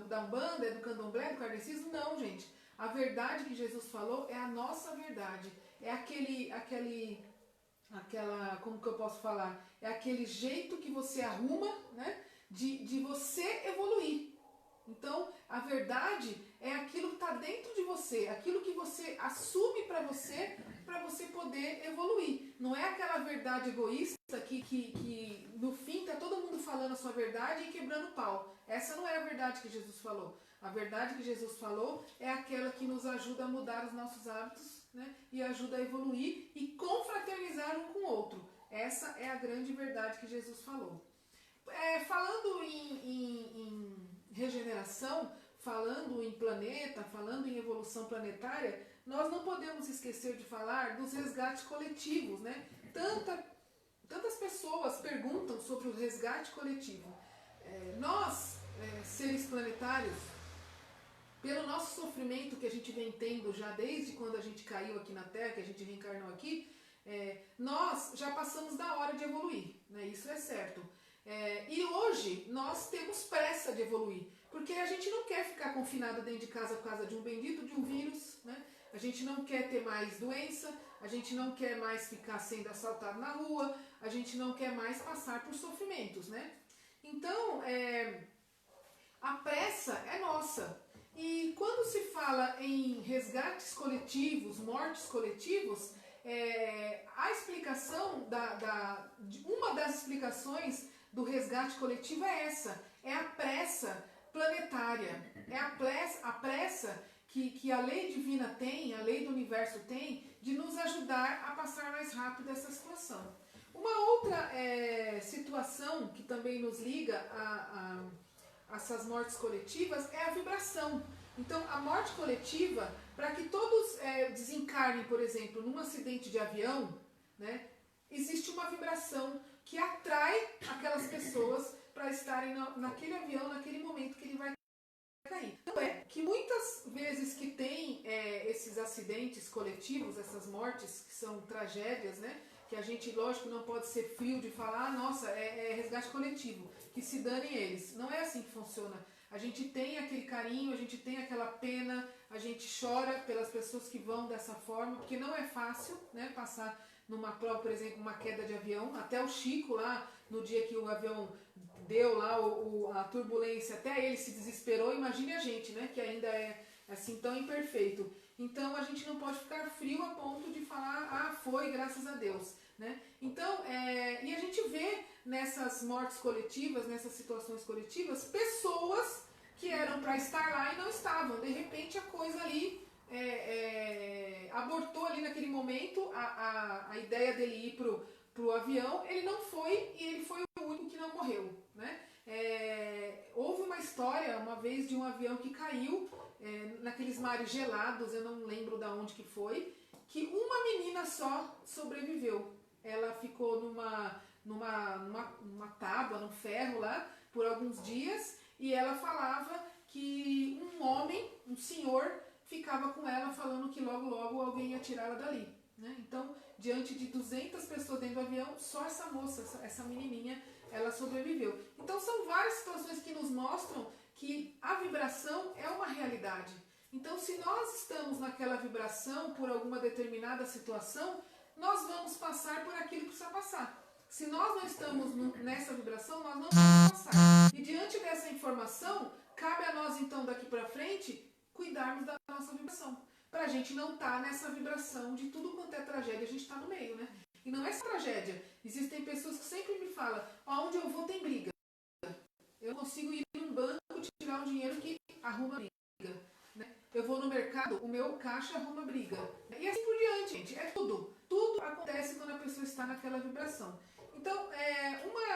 da Umbanda? É do Candomblé? Do Kardecismo? Não, gente. A verdade que Jesus falou é a nossa verdade. É como que eu posso falar? É aquele jeito que você arruma, né? De você evoluir. Então, a verdade é aquilo que está dentro de você, aquilo que você assume para você poder evoluir. Não é aquela verdade egoísta que no fim está todo mundo falando a sua verdade e quebrando pau. Essa não é a verdade que Jesus falou. A verdade que Jesus falou é aquela que nos ajuda a mudar os nossos hábitos, né? E ajuda a evoluir e confraternizar um com o outro. Essa é a grande verdade que Jesus falou. Falando em regeneração, falando em planeta, falando em evolução planetária, nós não podemos esquecer de falar dos resgates coletivos, né? Tantas pessoas perguntam sobre o resgate coletivo. Nós, seres planetários, pelo nosso sofrimento que a gente vem tendo já desde quando a gente caiu aqui na Terra, que a gente reencarnou aqui, nós já passamos da hora de evoluir, né? Isso é certo. E hoje nós temos pressa de evoluir, porque a gente não quer ficar confinado dentro de casa por causa de um bendito de um vírus, né? A gente não quer ter mais doença, a gente não quer mais ficar sendo assaltado na rua, a gente não quer mais passar por sofrimentos, né? Então, a pressa é nossa. E quando se fala em resgates coletivos, mortes coletivos, a explicação, uma das explicações do resgate coletivo é essa, é a pressa planetária, é a pressa que a lei divina tem, a lei do universo tem, de nos ajudar a passar mais rápido essa situação. Uma outra situação que também nos liga a essas mortes coletivas é a vibração. Então, a morte coletiva, para que todos desencarnem, por exemplo, num acidente de avião, né, existe uma vibração que atrai aquelas pessoas para estarem naquele avião, naquele momento que ele vai cair. Então, que muitas vezes que tem esses acidentes coletivos, essas mortes que são tragédias, né, que a gente, lógico, não pode ser frio de falar, nossa, é resgate coletivo, que se danem eles. Não é assim que funciona. A gente tem aquele carinho, a gente tem aquela pena, a gente chora pelas pessoas que vão dessa forma, porque não é fácil, né, passar numa prova, por exemplo, uma queda de avião. Até o Chico lá, no dia que o avião deu lá a turbulência, até ele se desesperou. Imagine a gente, né, que ainda é assim tão imperfeito. Então a gente não pode ficar frio a ponto de falar, foi, graças a Deus, né? Então, e a gente vê nessas mortes coletivas, nessas situações coletivas, pessoas que eram para estar lá e não estavam. De repente a coisa ali abortou ali naquele momento a ideia dele ir pro avião. Ele não foi e ele foi o único que não morreu, né? Houve uma história uma vez de um avião que caiu naqueles mares gelados, eu não lembro de onde que foi, que uma menina só sobreviveu. Ela ficou numa tábua, num ferro lá, por alguns dias, e ela falava que um homem, um senhor, ficava com ela falando que logo logo alguém ia tirá-la dali, né? Então, diante de 200 pessoas dentro do avião, só essa moça, essa menininha, ela sobreviveu. Então são várias situações que nos mostram que a vibração é uma realidade. Então, se nós estamos naquela vibração por alguma determinada situação, nós vamos passar por aquilo que precisa passar. Se nós não estamos nessa vibração, nós não vamos passar. E diante dessa informação, cabe a nós então daqui para frente cuidarmos da nossa vibração. Para a gente não estar nessa vibração de tudo quanto é tragédia, a gente está no meio, né? E não é só tragédia. Existem pessoas que sempre me falam, aonde eu vou tem briga. Eu consigo ir num banco, tirar um dinheiro que arruma briga. Né? Eu vou no mercado, o meu caixa arruma briga. E assim por diante, gente. É tudo. Tudo acontece quando a pessoa está naquela vibração. Então, uma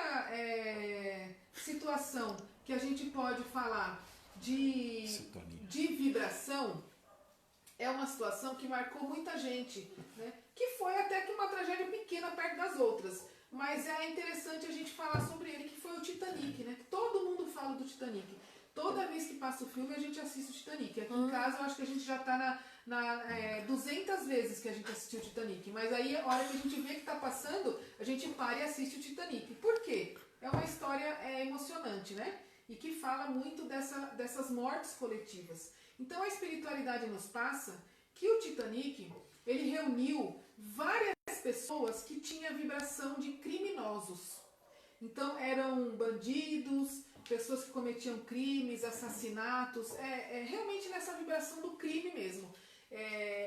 situação que a gente pode falar de vibração é uma situação que marcou muita gente, né? Que foi até que uma tragédia pequena perto das outras. Mas é interessante a gente falar sobre ele, que foi o Titanic, né? Todo mundo fala do Titanic. Toda vez que passa o filme, a gente assiste o Titanic. Aqui em casa, eu acho que a gente já está 200 vezes que a gente assistiu o Titanic. Mas aí, a hora que a gente vê que está passando, a gente para e assiste o Titanic. Por quê? É uma história emocionante, né? E que fala muito dessas mortes coletivas. Então, a espiritualidade nos passa que o Titanic, ele reuniu várias pessoas que tinham vibração de criminosos. Então, eram bandidos, pessoas que cometiam crimes, assassinatos, realmente nessa vibração do crime mesmo.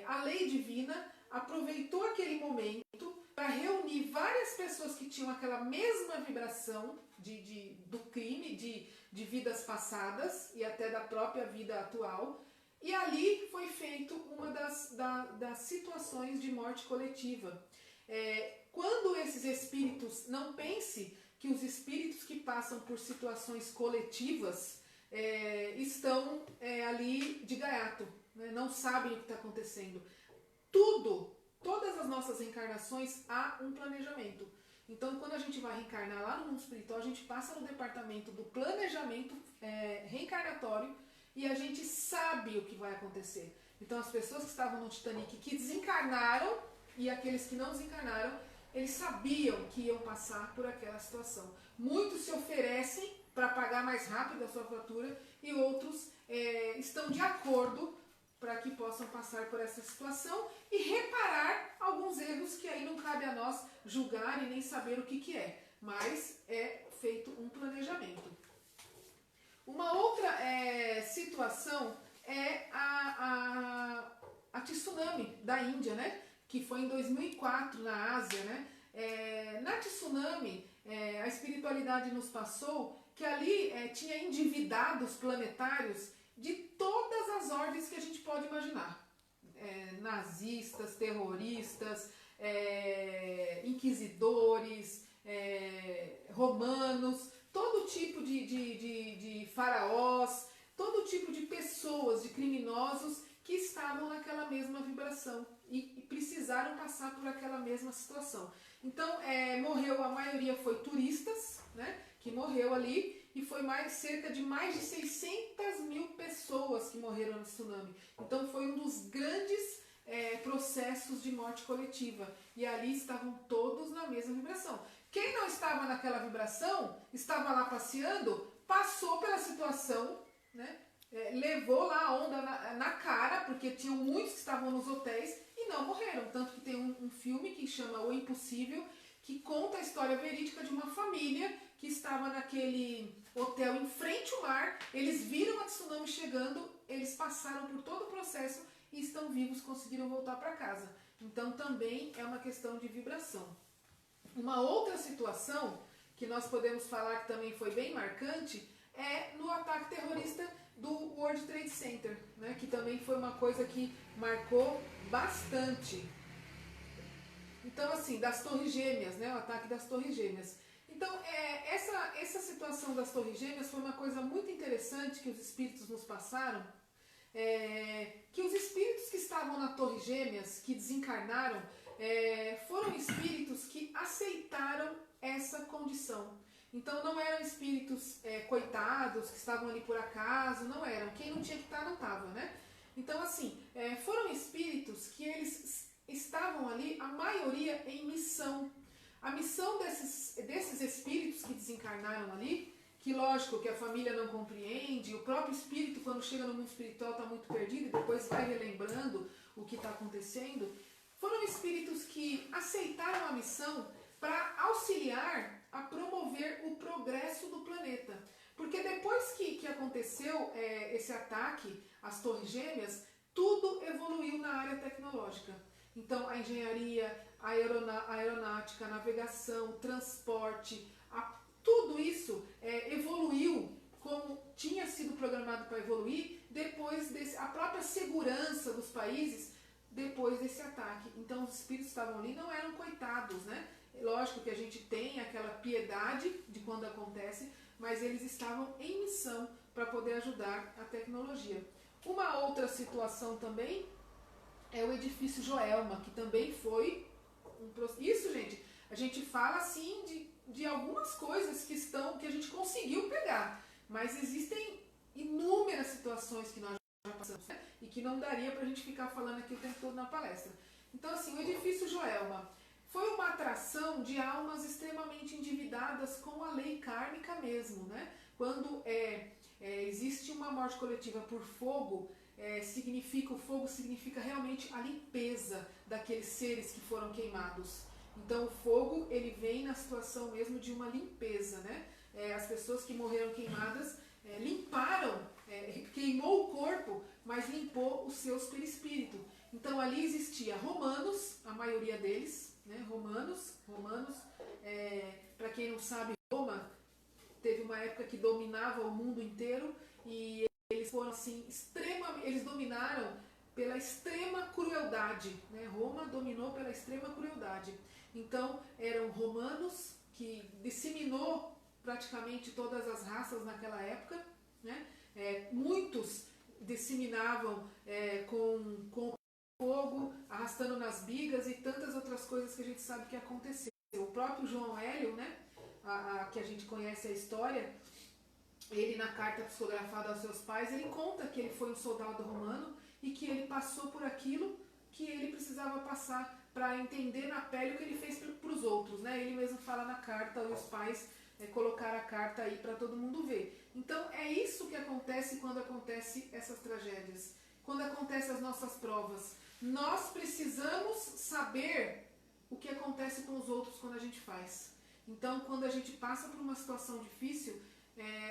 A lei divina aproveitou aquele momento para reunir várias pessoas que tinham aquela mesma vibração do crime, de vidas passadas e até da própria vida atual. E ali foi feito uma das situações de morte coletiva. Quando esses espíritos, não pense que os espíritos que passam por situações coletivas estão ali de gaiato, né? Não sabem o que está acontecendo. Todas as nossas reencarnações há um planejamento. Então, quando a gente vai reencarnar lá no mundo espiritual, a gente passa no departamento do planejamento reencarnatório e a gente sabe o que vai acontecer. Então, as pessoas que estavam no Titanic, que desencarnaram, e aqueles que não desencarnaram, eles sabiam que iam passar por aquela situação. Muitos se oferecem para pagar mais rápido a sua fatura e outros estão de acordo para que possam passar por essa situação e reparar alguns erros que aí não cabe a nós julgar e nem saber o que é. Mas é feito um planejamento. Uma outra situação é a tsunami da Índia, né? Que foi em 2004 na Ásia, né? Na tsunami, a espiritualidade nos passou que ali tinha endividados planetários de todas as ordens que a gente pode imaginar. Nazistas, terroristas, inquisidores, romanos, todo tipo de faraós, todo tipo de pessoas, de criminosos que estavam naquela mesma vibração e precisaram passar por aquela mesma situação. Então, a maioria foi turistas, né, que morreu ali, e foi cerca de mais de 600 mil pessoas que morreram no tsunami. Então, foi um dos grandes processos de morte coletiva. E ali estavam todos na mesma vibração. Quem não estava naquela vibração, estava lá passeando, passou pela situação, né, levou lá a onda na cara, porque tinham muitos que estavam nos hotéis e não morreram. Tanto que tem um filme que chama O Impossível, que conta a história verídica de uma família que estava naquele hotel em frente ao mar. Eles viram a tsunami chegando, eles passaram por todo o processo e estão vivos, conseguiram voltar para casa. Então também é uma questão de vibração. Uma outra situação que nós podemos falar que também foi bem marcante é no ataque terrorista do World Trade Center, né, que também foi uma coisa que marcou bastante. Então, assim, das Torres Gêmeas, né, o ataque das Torres Gêmeas. Então, essa situação das Torres Gêmeas foi uma coisa muito interessante que os espíritos nos passaram, que os espíritos que estavam na Torre Gêmeas, que desencarnaram, foram espíritos que aceitaram essa condição. Então não eram espíritos coitados, que estavam ali por acaso, não eram. Quem não tinha que estar, não estava, né? Então, assim, foram espíritos que eles estavam ali, a maioria, em missão. A missão desses espíritos que desencarnaram ali, que lógico que a família não compreende, o próprio espírito, quando chega no mundo espiritual, está muito perdido e depois vai relembrando o que está acontecendo, foram espíritos que aceitaram a missão para auxiliar a promover o progresso do planeta. Porque depois que aconteceu esse ataque às Torres Gêmeas, tudo evoluiu na área tecnológica. Então, a engenharia, a aeronáutica, a navegação, o transporte, tudo isso evoluiu como tinha sido programado para evoluir depois a própria segurança dos países depois desse ataque. Então, os espíritos que estavam ali não eram coitados, né? Lógico que a gente tem aquela piedade de quando acontece, mas eles estavam em missão para poder ajudar a tecnologia. Uma outra situação também é o edifício Joelma, que também foi isso, gente, a gente fala assim de algumas coisas que a gente conseguiu pegar, mas existem inúmeras situações que nós já passamos, né? E que não daria para a gente ficar falando aqui o tempo todo na palestra. Então, assim, o edifício Joelma foi uma atração de almas extremamente endividadas com a lei kármica mesmo, né? Quando existe uma morte coletiva por fogo, o fogo significa realmente a limpeza daqueles seres que foram queimados. Então o fogo, ele vem na situação mesmo de uma limpeza, né? As pessoas que morreram queimadas limparam, queimou o corpo, mas limpou os seus perispírito. Então ali existia romanos, a maioria deles, né? Romanos, para quem não sabe, Roma teve uma época que dominava o mundo inteiro e eles foram assim, eles dominaram pela extrema crueldade, né? Roma dominou pela extrema crueldade. Então eram romanos, que disseminou praticamente todas as raças naquela época, né? Muitos disseminavam com fogo, arrastando nas bigas e tantas outras coisas que a gente sabe que aconteceu. O próprio João Hélio, né? Que a gente conhece a história, ele na carta psicografada aos seus pais, ele conta que ele foi um soldado romano e que ele passou por aquilo que ele precisava passar para entender na pele o que ele fez para os outros, né? Ele mesmo fala na carta, os pais colocaram a carta aí para todo mundo ver. Então é isso que acontece quando acontecem essas tragédias, quando acontecem as nossas provas. Nós precisamos saber o que acontece com os outros quando a gente faz. Então, quando a gente passa por uma situação difícil,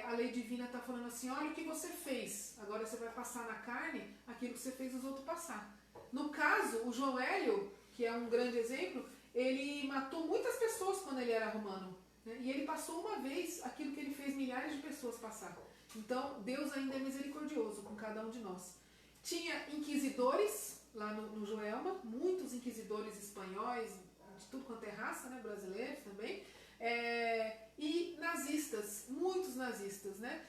a lei divina está falando assim, olha o que você fez, agora você vai passar na carne aquilo que você fez os outros passar. No caso, o João Hélio, que é um grande exemplo, ele matou muitas pessoas quando ele era romano, né? E ele passou uma vez aquilo que ele fez milhares de pessoas passar. Então, Deus ainda é misericordioso com cada um de nós. Tinha inquisidores lá no Joelma, muitos inquisidores espanhóis, de tudo quanto é raça, né? Brasileiros também. E nazistas, muitos nazistas, né?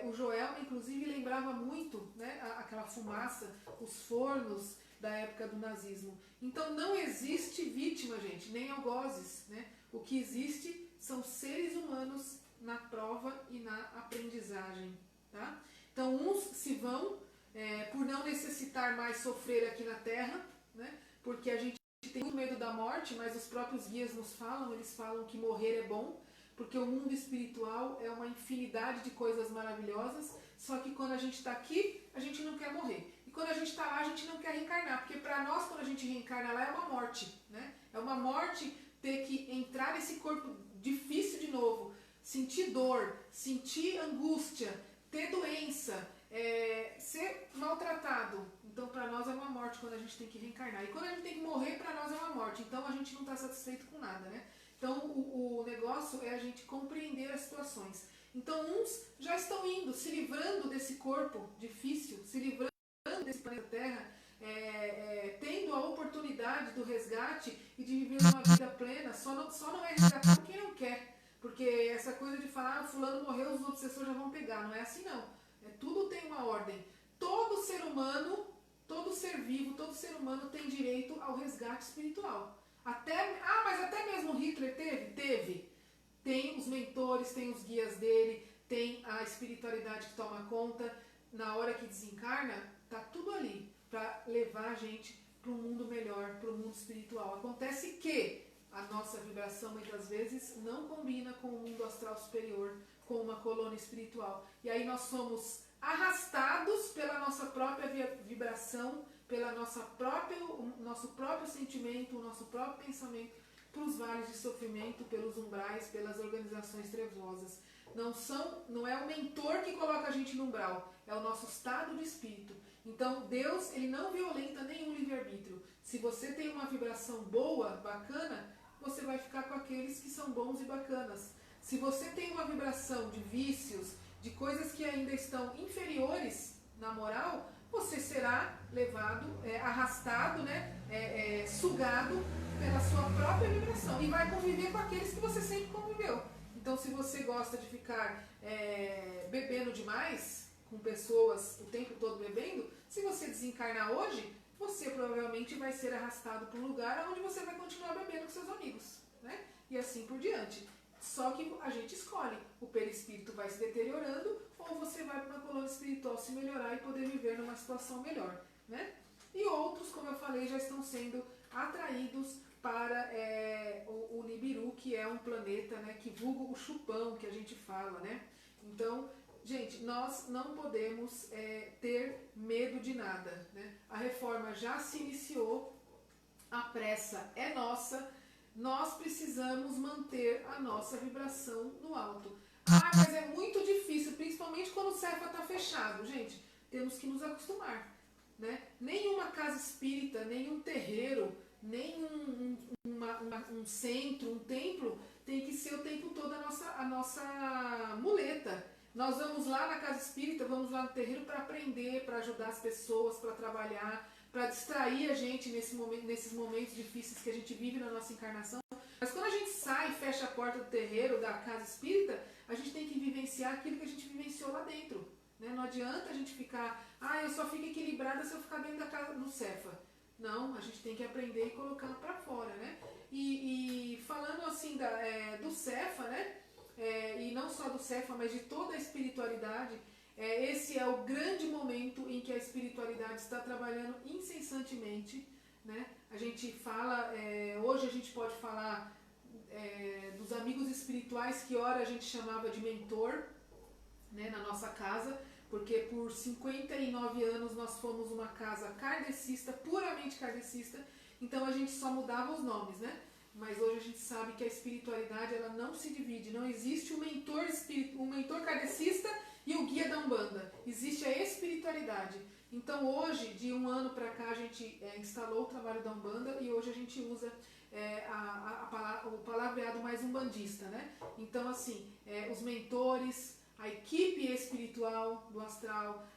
O Joelma, inclusive, lembrava muito, né, aquela fumaça, os fornos da época do nazismo. Então não existe vítima, gente, nem algozes, né? O que existe são seres humanos na prova e na aprendizagem, tá? Então uns se vão por não necessitar mais sofrer aqui na Terra, né? Porque a gente tem muito medo da morte, mas os próprios guias nos falam, eles falam que morrer é bom, porque o mundo espiritual é uma infinidade de coisas maravilhosas, só que quando a gente está aqui, a gente não quer morrer. E quando a gente está lá, a gente não quer reencarnar, porque para nós, quando a gente reencarna lá, é uma morte, né? É uma morte ter que entrar nesse corpo difícil de novo, sentir dor, sentir angústia, ter doença, ser maltratado. Então, para nós é uma morte quando a gente tem que reencarnar. E quando a gente tem que morrer, para nós é uma morte. Então, a gente não está satisfeito com nada, né? Então, o negócio é a gente compreender as situações. Então, uns já estão indo, se livrando desse corpo difícil, se livrando desse planeta Terra, tendo a oportunidade do resgate e de viver uma vida plena. Só não é resgatado quem não quer. Porque essa coisa de falar, fulano morreu, os outros pessoas já vão pegar. Não é assim, não. Tudo tem uma ordem. Todo ser humano, todo ser vivo, todo ser humano tem direito ao resgate espiritual. Mas até mesmo Hitler teve? Teve. tem os mentores, tem os guias dele, tem a espiritualidade que toma conta. Na hora que desencarna, tá tudo ali para levar a gente para um mundo melhor, para o mundo espiritual. Acontece que a nossa vibração muitas vezes não combina com o mundo astral superior, com uma colônia espiritual. E aí nós somos arrastados pela nossa própria vibração, pela nosso próprio sentimento, o nosso próprio pensamento, para os vales de sofrimento, pelos umbrais, pelas organizações trevosas. Não é o mentor que coloca a gente no umbral, é o nosso estado de espírito. Então Deus, ele não violenta nenhum livre-arbítrio. Se você tem uma vibração boa, bacana, você vai ficar com aqueles que são bons e bacanas. Se você tem uma vibração de vícios, de coisas que ainda estão inferiores na moral, você será levado, arrastado, sugado pela sua própria vibração e vai conviver com aqueles que você sempre conviveu. Então, se você gosta de ficar bebendo demais, com pessoas o tempo todo bebendo, se você desencarnar hoje, você provavelmente vai ser arrastado para um lugar onde você vai continuar bebendo com seus amigos, né? E assim por diante. Só que a gente escolhe, o perispírito vai se deteriorando ou você vai para uma colônia espiritual se melhorar e poder viver numa situação melhor, né? E outros, como eu falei, já estão sendo atraídos para o Nibiru, que é um planeta, né, que vulgo o chupão, que a gente fala, né? Então, gente, nós não podemos ter medo de nada, né? A reforma já se iniciou, a pressa é nossa, nós precisamos manter a nossa vibração no alto. Ah, mas é muito difícil, principalmente quando o Cefa está fechado. Gente, temos que nos acostumar, né? Nenhuma casa espírita, nenhum terreiro, nenhum um centro, um templo, tem que ser o tempo todo a nossa muleta. Nós vamos lá na casa espírita, vamos lá no terreiro para aprender, para ajudar as pessoas, para trabalhar, para distrair a gente nesses momentos difíceis que a gente vive na nossa encarnação. Mas quando a gente sai e fecha a porta do terreiro, da casa espírita, a gente tem que vivenciar aquilo que a gente vivenciou lá dentro, né? Não adianta a gente ficar, eu só fico equilibrada se eu ficar dentro da casa do Cefa. Não, a gente tem que aprender e colocar para fora, né? E falando assim do Cefa, né? E não só do Cefa, mas de toda a espiritualidade, esse é o grande momento em que a espiritualidade está trabalhando incessantemente, né? A gente fala, hoje a gente pode falar dos amigos espirituais que ora a gente chamava de mentor, né, na nossa casa, porque por 59 anos nós fomos uma casa kardecista, puramente kardecista, então a gente só mudava os nomes, né? Mas hoje a gente sabe que a espiritualidade ela não se divide, não existe um mentor kardecista e o guia da Umbanda, existe a espiritualidade. Então hoje, de um ano para cá, a gente instalou o trabalho da Umbanda e hoje a gente usa o palavreado mais umbandista, né? Então assim, os mentores, a equipe espiritual do astral,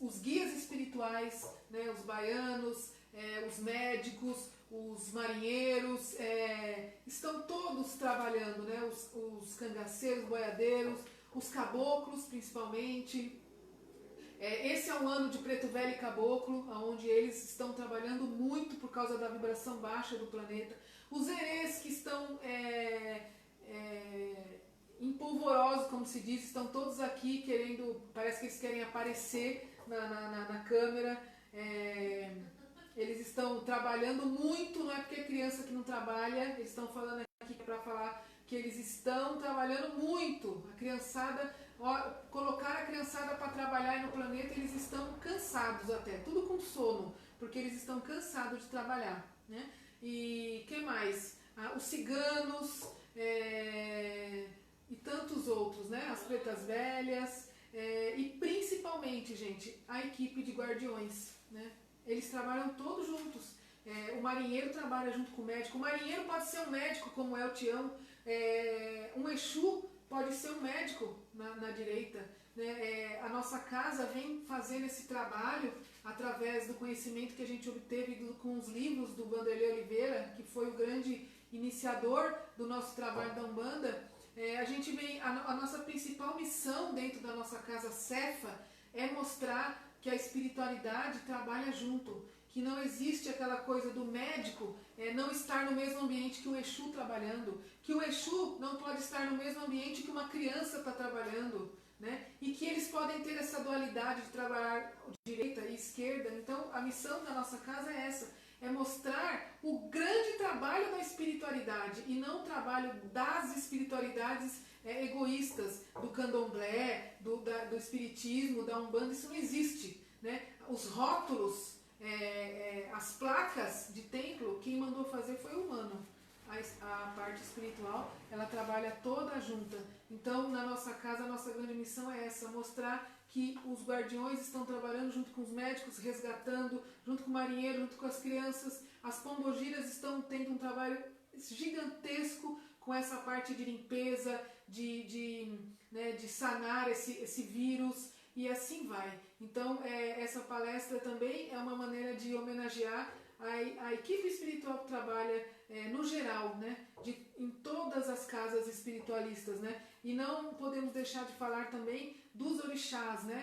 os guias espirituais, né? Os baianos, os médicos, os marinheiros, estão todos trabalhando, né? Os cangaceiros, boiadeiros, os caboclos principalmente. Esse é um ano de Preto Velho e Caboclo, onde eles estão trabalhando muito por causa da vibração baixa do planeta. Os herês que estão empolvorosos, como se diz, estão todos aqui querendo, parece que eles querem aparecer na câmera. Eles estão trabalhando muito, não é porque é criança que não trabalha, eles estão falando aqui para falar que eles estão trabalhando muito. A criançada, colocar a criançada para trabalhar aí no planeta, eles estão cansados até, tudo com sono, porque eles estão cansados de trabalhar, né? E que mais? Os ciganos e tantos outros, né? As pretas velhas e principalmente, gente, a equipe de guardiões, né? Eles trabalham todos juntos. O marinheiro trabalha junto com o médico. O marinheiro pode ser um médico, como é o Tião. Um Exu pode ser um médico na direita, né? A nossa casa vem fazendo esse trabalho através do conhecimento que a gente obteve com os livros do Vanderlei Oliveira, que foi o grande iniciador do nosso trabalho da Umbanda. A nossa principal missão dentro da nossa casa Cefa é mostrar que a espiritualidade trabalha junto, que não existe aquela coisa do médico não estar no mesmo ambiente que o Exu trabalhando, que o Exu não pode estar no mesmo ambiente que uma criança está trabalhando, né? E que eles podem ter essa dualidade de trabalhar direita e esquerda. Então a missão da nossa casa é essa, é mostrar o grande trabalho da espiritualidade e não o trabalho das espiritualidades egoístas, do candomblé, do espiritismo, da umbanda. Isso não existe, né? Os rótulos, as placas de templo, quem mandou fazer foi o humano. A parte espiritual, ela trabalha toda junta. Então, na nossa casa, a nossa grande missão é essa, mostrar que os guardiões estão trabalhando junto com os médicos, resgatando, junto com o marinheiro, junto com as crianças. As pombogiras estão tendo um trabalho gigantesco com essa parte de limpeza, de sanar esse vírus, e assim vai. Então, essa palestra também é uma maneira de homenagear a equipe espiritual que trabalha no geral, né? Em todas as casas espiritualistas, né? E não podemos deixar de falar também dos orixás, né?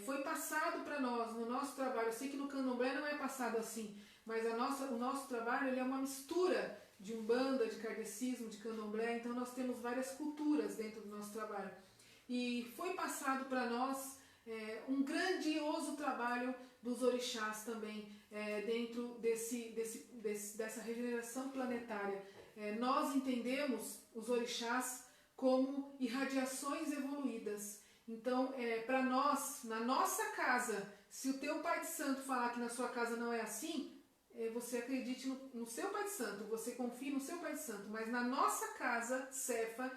Foi passado para nós, no nosso trabalho. Eu sei que no candomblé não é passado assim, mas o nosso trabalho ele é uma mistura de umbanda, de kardecismo, de candomblé. Então nós temos várias culturas dentro do nosso trabalho. E foi passado para nós um grandioso trabalho dos orixás também, dentro dessa regeneração planetária. Nós entendemos os orixás como irradiações evoluídas. Então, para nós, na nossa casa, se o teu pai de santo falar que na sua casa não é assim, você acredite no seu pai de santo, você confie no seu pai de santo. Mas na nossa casa, Cefa,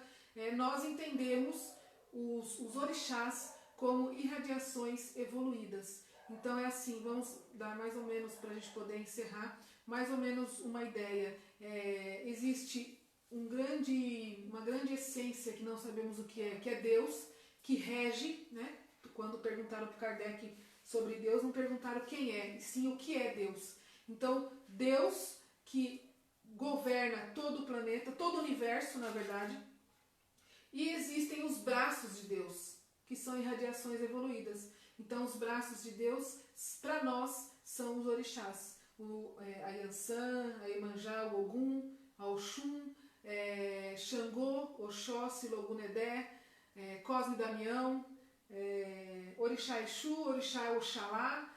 nós entendemos os orixás como irradiações evoluídas. Então é assim, vamos dar mais ou menos, para a gente poder encerrar, mais ou menos uma ideia. Existe uma grande essência que não sabemos o que é Deus, que rege, né? Quando perguntaram para Kardec sobre Deus, não perguntaram quem é, sim o que é Deus. Então, Deus que governa todo o planeta, todo o universo, na verdade, e existem os braços de Deus, que são irradiações evoluídas. Então, os braços de Deus, para nós, são os orixás. A Yansan, a Iemanjá, o Ogum, a Oxum, Xangô, Oxóssi, Logunedé, Cosme e Damião, Orixá Exu, Orixá Oxalá,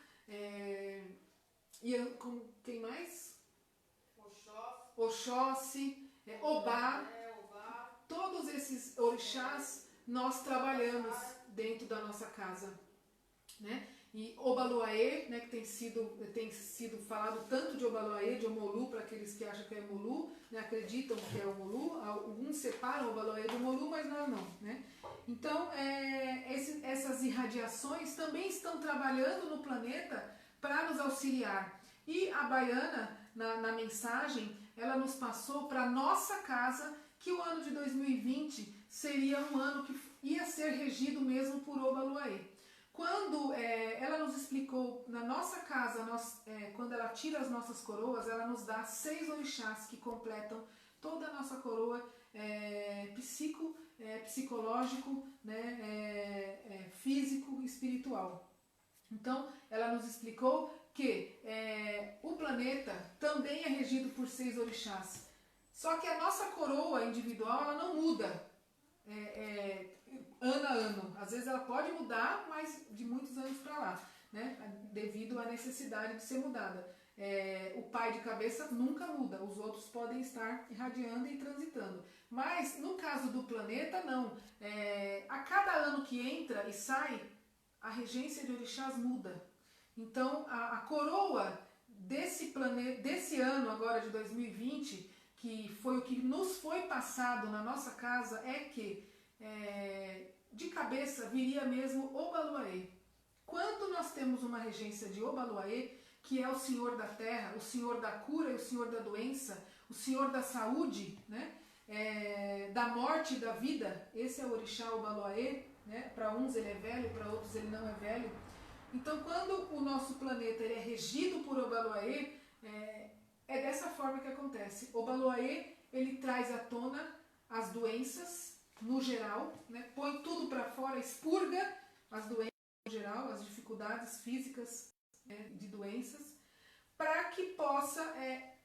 quem mais? Oxóssi, Obá. Todos esses orixás nós trabalhamos dentro da nossa casa, né? E Obaluaê, né, que tem sido falado tanto de Obaluaê, de Omolu, para aqueles que acham que é Omolu, né, acreditam que é Omolu. Alguns separam Obaluaê do Omolu, mas nós não, né? Então, essas irradiações também estão trabalhando no planeta para nos auxiliar. E a Baiana, na mensagem, ela nos passou para a nossa casa que o ano de 2020 seria um ano que ia ser regido mesmo por Obaluaê. Quando ela nos explicou, na nossa casa, quando ela tira as nossas coroas, ela nos dá 6 orixás que completam toda a nossa coroa psicológico, né, físico e espiritual. Então, ela nos explicou que o planeta também é regido por 6 orixás. Só que a nossa coroa individual, ela não muda ano a ano. Às vezes ela pode mudar, mas de muitos anos para lá, né? Devido à necessidade de ser mudada. O pai de cabeça nunca muda, os outros podem estar irradiando e transitando. Mas no caso do planeta, não. A cada ano que entra e sai, a regência de orixás muda. Então a coroa desse ano agora de 2020, que foi o que nos foi passado na nossa casa, é que de cabeça viria mesmo Obaluaê. Quando nós temos uma regência de Obaluaê, que é o Senhor da Terra, o Senhor da cura e o Senhor da doença, o Senhor da saúde, né? Da morte e da vida, esse é o orixá Obaluaê, né? Para uns ele é velho, para outros ele não é velho. Então, quando o nosso planeta ele é regido por Obaluaê, é dessa forma que acontece. Obaluaê, ele traz à tona as doenças, no geral, né? Põe tudo para fora, expurga as doenças no geral, as dificuldades físicas, de doenças, para que possa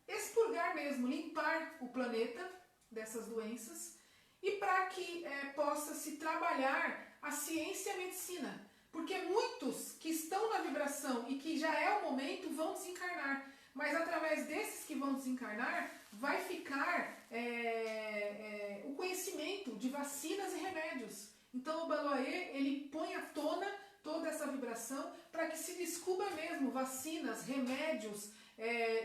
expurgar mesmo, limpar o planeta dessas doenças e para que possa se trabalhar a ciência e a medicina. Porque muitos que estão na vibração e que já é o momento vão desencarnar, mas através desses que vão desencarnar vai ficar o conhecimento de vacinas e remédios. Então o Baloaê, ele põe à tona toda essa vibração para que se descubra mesmo vacinas, remédios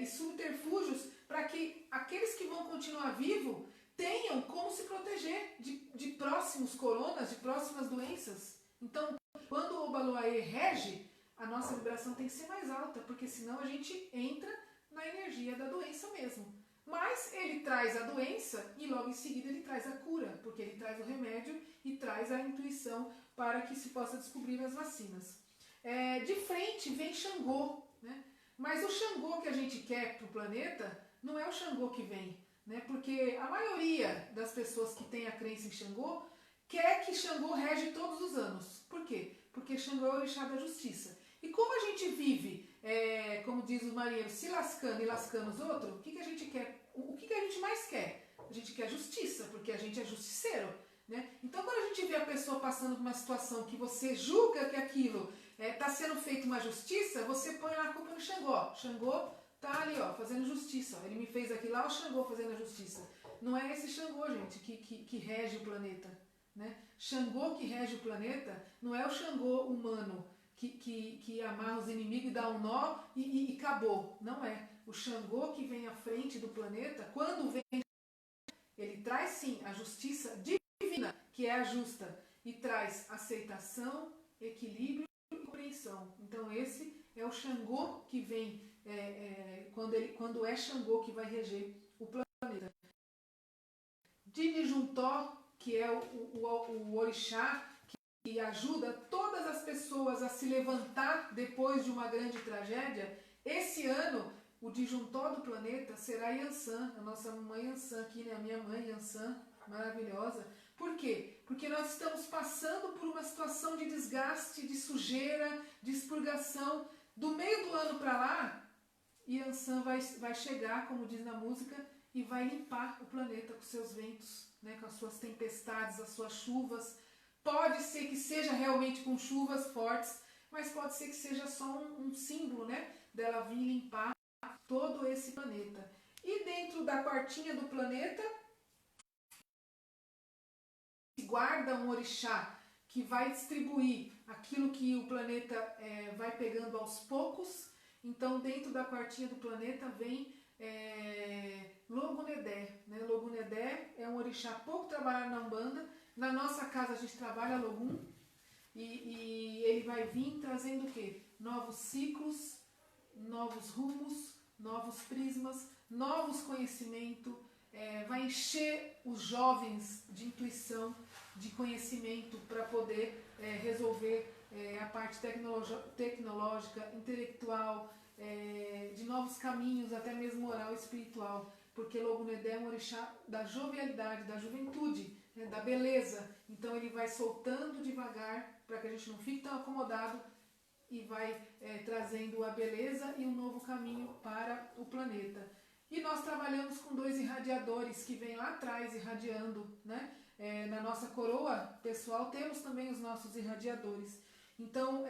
e subterfúgios para que aqueles que vão continuar vivos tenham como se proteger de próximos coronas, de próximas doenças. Então, quando o Baloaê rege, a nossa vibração tem que ser mais alta, porque senão a gente entra na energia da doença mesmo. Mas ele traz a doença e logo em seguida ele traz a cura, porque ele traz o remédio e traz a intuição para que se possa descobrir as vacinas. De frente vem Xangô, né? Mas o Xangô que a gente quer para o planeta não é o Xangô que vem, né? Porque a maioria das pessoas que tem a crença em Xangô quer que Xangô rege todos os anos. Por quê? Porque Xangô é o orixá da justiça. E como a gente vive, como diz os marinheiros, se lascando e lascando os outros, o que a gente quer? O que a gente mais quer? A gente quer justiça, porque a gente é justiceiro, né? Então quando a gente vê a pessoa passando por uma situação que você julga que aquilo está sendo feito uma justiça, você põe lá a culpa no Xangô. Xangô tá ali, ó, fazendo justiça. Ele me fez aqui lá, o Xangô fazendo a justiça. Não é esse Xangô, gente, que rege o planeta, né? Xangô que rege o planeta não é o Xangô humano que amarra os inimigos e dá um nó e acabou. Não é. O Xangô que vem à frente do planeta, quando vem, ele traz sim a justiça divina, que é a justa, e traz aceitação, equilíbrio e compreensão. Então esse é o Xangô que vem, quando é Xangô que vai reger o planeta. Dinijuntó, que é o orixá que ajuda todas as pessoas a se levantar depois de uma grande tragédia, esse ano o disjuntó do planeta será Yansan, a nossa mãe Yansan aqui, né? A minha mãe Yansan, maravilhosa. Por quê? Porque nós estamos passando por uma situação de desgaste, de sujeira, de expurgação. Do meio do ano para lá, Yansan vai chegar, como diz na música, e vai limpar o planeta com seus ventos, né? Com as suas tempestades, as suas chuvas. Pode ser que seja realmente com chuvas fortes, mas pode ser que seja só um símbolo, né, dela vir limpar todo esse planeta. E dentro da quartinha do planeta, guarda um orixá que vai distribuir aquilo que o planeta vai pegando aos poucos. Então, dentro da quartinha do planeta vem Logunedé. Né? Logunedé é um orixá pouco trabalhado na Umbanda. Na nossa casa a gente trabalha Logum e ele vai vir trazendo o quê? Novos ciclos, novos rumos, novos prismas, novos conhecimentos, vai encher os jovens de intuição, de conhecimento para poder resolver a parte tecnológica, intelectual, de novos caminhos, até mesmo moral e espiritual, porque Logunedé é um orixá da jovialidade, da juventude, né, da beleza. Então ele vai soltando devagar para que a gente não fique tão acomodado e vai trazendo a beleza e um novo caminho para o planeta. E nós trabalhamos com 2 irradiadores que vêm lá atrás irradiando, né? Na nossa coroa pessoal temos também os nossos irradiadores. Então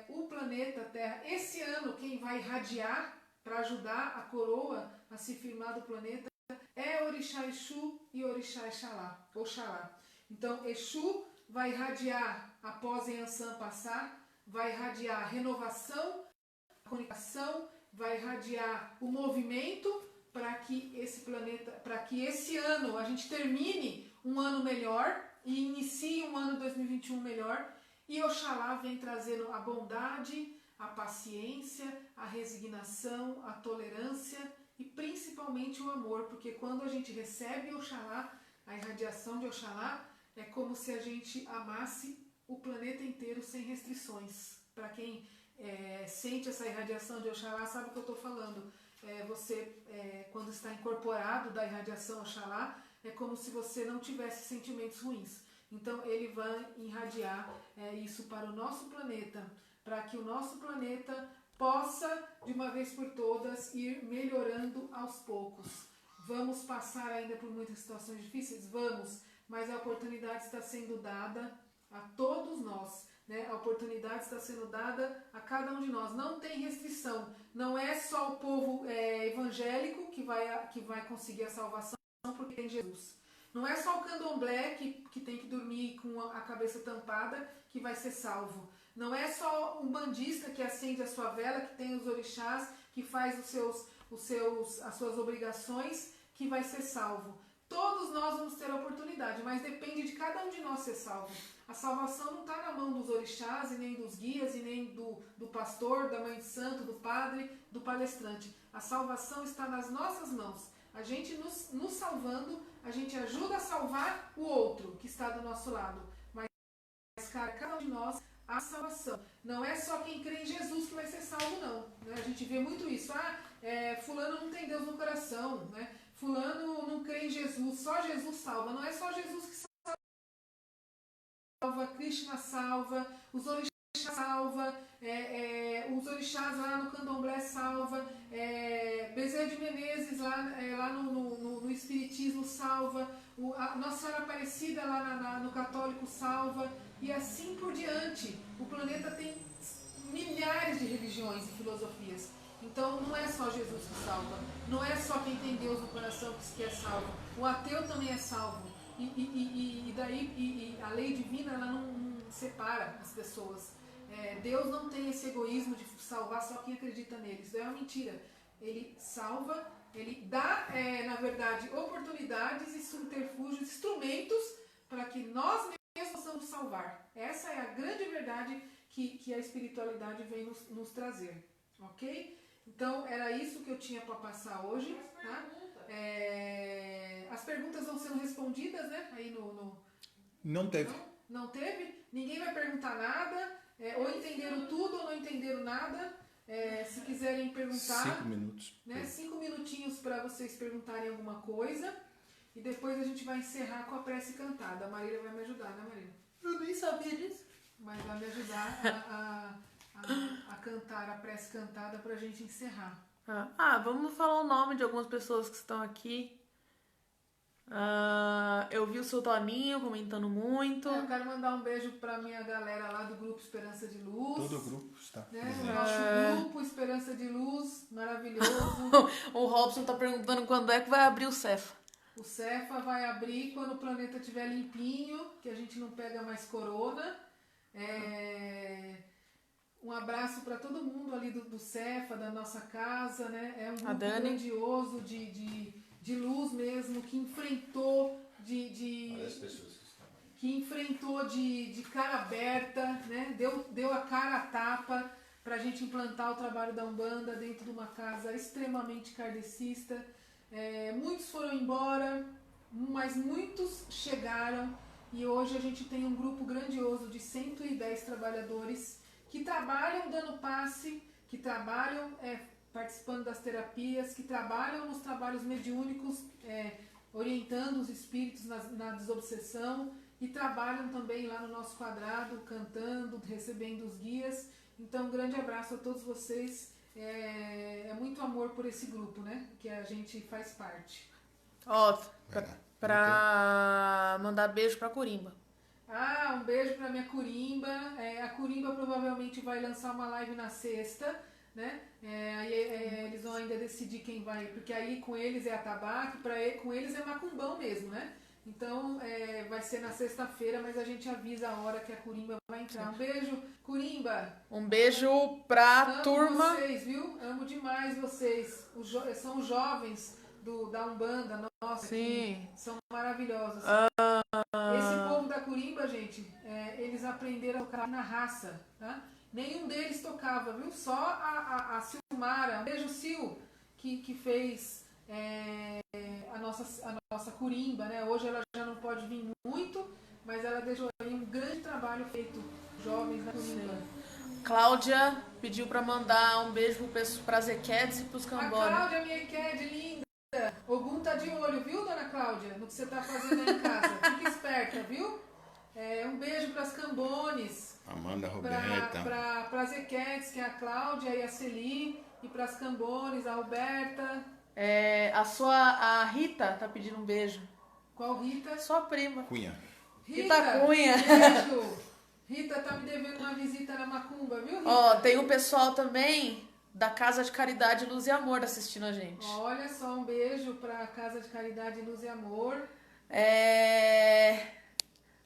o planeta Terra, esse ano quem vai irradiar para ajudar a coroa a se firmar do planeta é Orixá Exu e Orixá Oxalá. Então Exu vai irradiar após Yansan passar, vai irradiar a renovação, a comunicação, vai irradiar o movimento para que esse planeta, para que esse ano a gente termine um ano melhor e inicie um ano 2021 melhor. E Oxalá vem trazendo a bondade, a paciência, a resignação, a tolerância e principalmente o amor, porque quando a gente recebe Oxalá, a irradiação de Oxalá, é como se a gente amasse o planeta inteiro sem restrições. Para quem sente essa irradiação de Oxalá, sabe o que eu estou falando. Você, quando está incorporado da irradiação Oxalá, é como se você não tivesse sentimentos ruins. Então ele vai irradiar isso para o nosso planeta, para que o nosso planeta possa, de uma vez por todas, ir melhorando aos poucos. Vamos passar ainda por muitas situações difíceis? Vamos, mas a oportunidade está sendo dada a todos nós, né? A oportunidade está sendo dada a cada um de nós. Não tem restrição. Não é só o povo evangélico que vai conseguir a salvação porque tem Jesus. Não é só o candomblé que tem que dormir com a cabeça tampada que vai ser salvo. Não é só um bandista que acende a sua vela, que tem os orixás, que faz as suas obrigações, que vai ser salvo. Todos nós vamos ter a oportunidade, mas depende de cada um de nós ser salvo. A salvação não está na mão dos orixás, e nem dos guias, e nem do pastor, da mãe de santo, do padre, do palestrante. A salvação está nas nossas mãos. A gente nos salvando, a gente ajuda a salvar o outro que está do nosso lado. Mas, cara, cada um de nós, a salvação. Não é só quem crê em Jesus que vai ser salvo, não. Né? A gente vê muito isso. Fulano não tem Deus no coração, né? Fulano não crê em Jesus, só Jesus salva. Não é só Jesus que salva, Krishna salva, os orixás salva, os orixás lá no candomblé salva, Bezerra de Menezes lá no espiritismo salva, a Nossa Senhora Aparecida lá no católico salva, e assim por diante. O planeta tem milhares de religiões e filosofias. Então não é só Jesus que salva, não é só quem tem Deus no coração que é salvo, o ateu também é salvo. E daí a lei divina ela não separa as pessoas. Deus não tem esse egoísmo de salvar só quem acredita nele. Isso é uma mentira. Ele salva, ele dá, na verdade, oportunidades e subterfúgios, instrumentos para que nós mesmos possamos salvar. Essa é a grande verdade que a espiritualidade vem nos trazer. Ok? Então, era isso que eu tinha para passar hoje. Tá? As perguntas vão sendo respondidas, né? Aí Não teve. Não teve? Ninguém vai perguntar nada. Ou entenderam tudo ou não entenderam nada. Se quiserem perguntar... 5 minutos. Né? 5 minutinhos para vocês perguntarem alguma coisa. E depois a gente vai encerrar com a prece cantada. A Marília vai me ajudar, né, Marília? Eu nem sabia disso. Mas vai me ajudar a cantar a prece cantada pra gente encerrar. Vamos falar o nome de algumas pessoas que estão aqui. Eu vi o seu Toninho comentando muito. Eu quero mandar um beijo pra minha galera lá do grupo Esperança de Luz. Todo o grupo está. Né? O nosso grupo Esperança de Luz, maravilhoso. O Robson tá perguntando quando é que vai abrir o Cefa. O Cefa vai abrir quando o planeta estiver limpinho, que a gente não pega mais corona. Um abraço para todo mundo ali do Cefa, da nossa casa, né? É um grupo grandioso de luz mesmo, que enfrentou de cara aberta, né? Deu a cara a tapa para a gente implantar o trabalho da Umbanda dentro de uma casa extremamente kardecista. Muitos foram embora, mas muitos chegaram, e hoje a gente tem um grupo grandioso de 110 trabalhadores que trabalham dando passe, que trabalham participando das terapias, que trabalham nos trabalhos mediúnicos, orientando os espíritos na desobsessão, e trabalham também lá no nosso quadrado, cantando, recebendo os guias. Então, um grande abraço a todos vocês. É muito amor por esse grupo, né? Que a gente faz parte. Pra mandar beijo pra Corimba. Um beijo pra minha Corimba. A Corimba provavelmente vai lançar uma live na sexta, né? Aí eles vão ainda decidir quem vai, porque aí com eles é atabaque, com eles é macumbão mesmo, né? Então vai ser na sexta-feira, mas a gente avisa a hora que a Corimba vai entrar. Um beijo, Corimba! Um beijo pra turma. Amo vocês, viu? Amo demais vocês. São os jovens da Umbanda, nossa, Sim. Que são maravilhosos. Esse povo da Corimba, gente, eles aprenderam a tocar na raça, tá? Nenhum deles tocava, viu? Só a Silmara, um beijo, Sil, que fez a nossa Corimba, né? Hoje ela já não pode vir muito, mas ela deixou aí um grande trabalho feito, jovens da Corimba. Cláudia pediu pra mandar um beijo pra Zequedes e pros Cambora. A Cláudia, minha Equed, linda! Ogum tá de olho, viu, dona Cláudia? No que você tá fazendo aí em casa. Fique esperta, viu? Um beijo pras Cambones. Amanda, Roberta. Para as Zequetes, que é a Cláudia e a Celi, e para as Cambones, a Roberta. A Rita tá pedindo um beijo. Qual Rita? Sua prima. Cunha. Rita Cunha. Beijo. Rita tá me devendo uma visita na Macumba, viu, Rita? Ó, tem o pessoal também da Casa de Caridade Luz e Amor assistindo a gente. Olha só, um beijo pra Casa de Caridade Luz e Amor.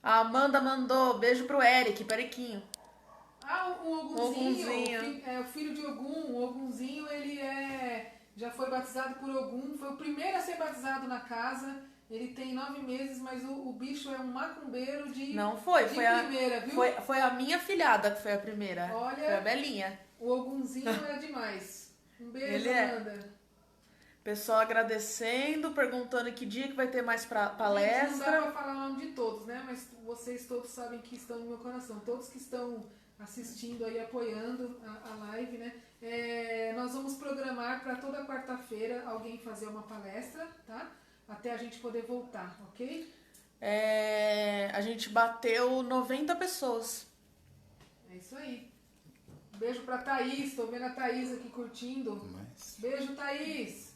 A Amanda mandou beijo pro Eric, Periquinho. O Ogunzinho. Ogunzinho. O filho de Ogum. O Ogunzinho, ele já foi batizado por Ogum. Foi o primeiro a ser batizado na casa. Ele tem 9 meses, mas o bicho é um macumbeiro de Não foi, de foi primeira, viu? Foi a minha filhada que foi a primeira. Olha, foi a Belinha. O Ogunzinho é demais. Um beijo, Ele Amanda. Pessoal agradecendo, perguntando que dia que vai ter mais palestra. Não dá pra falar o nome de todos, né? Mas vocês todos sabem que estão no meu coração. Todos que estão assistindo aí, apoiando a live, né? Nós vamos programar para toda quarta-feira alguém fazer uma palestra, tá? Até a gente poder voltar, ok? A gente bateu 90 pessoas. É isso aí. Beijo pra Thaís, tô vendo a Thaís aqui curtindo. Beijo, Thaís.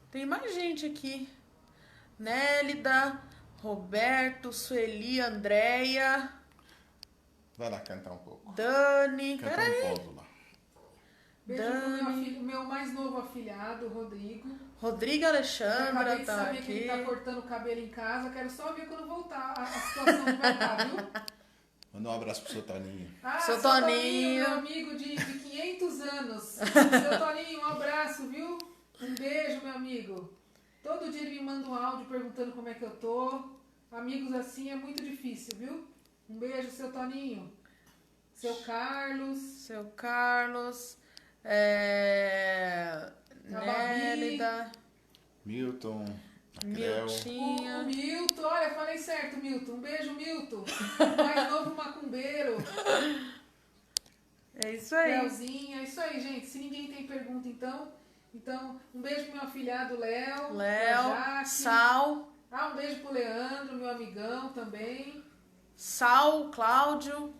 Tem mais gente aqui. Nélida, Roberto, Sueli, Andréia. Vai lá cantar um pouco. Dani. Cantar Peraí. um pouco lá. Beijo pro meu mais novo afilhado, Rodrigo. Rodrigo Alexandra Acabei de tá saber aqui. que ele tá cortando o cabelo em casa. Quero só ver quando voltar a situação que vai estar, viu? Manda um abraço pro seu Toninho. Seu Toninho, Toninho. meu amigo de 500 anos. Seu Toninho, um abraço, viu? Um beijo, meu amigo. Todo dia ele me manda um áudio perguntando como é que eu tô. Amigos assim é muito difícil, viu? Um beijo, seu Toninho. Seu Carlos. Nélida. Milton. Macrel. Miltinha. O Milton, olha, falei certo, Milton. Um beijo, Milton. Mais novo macumbeiro. É isso aí. Leozinha, é isso aí, gente. Se ninguém tem pergunta, então um beijo pro meu afilhado Léo. Sal. Um beijo pro Leandro, meu amigão também. Sal, Cláudio.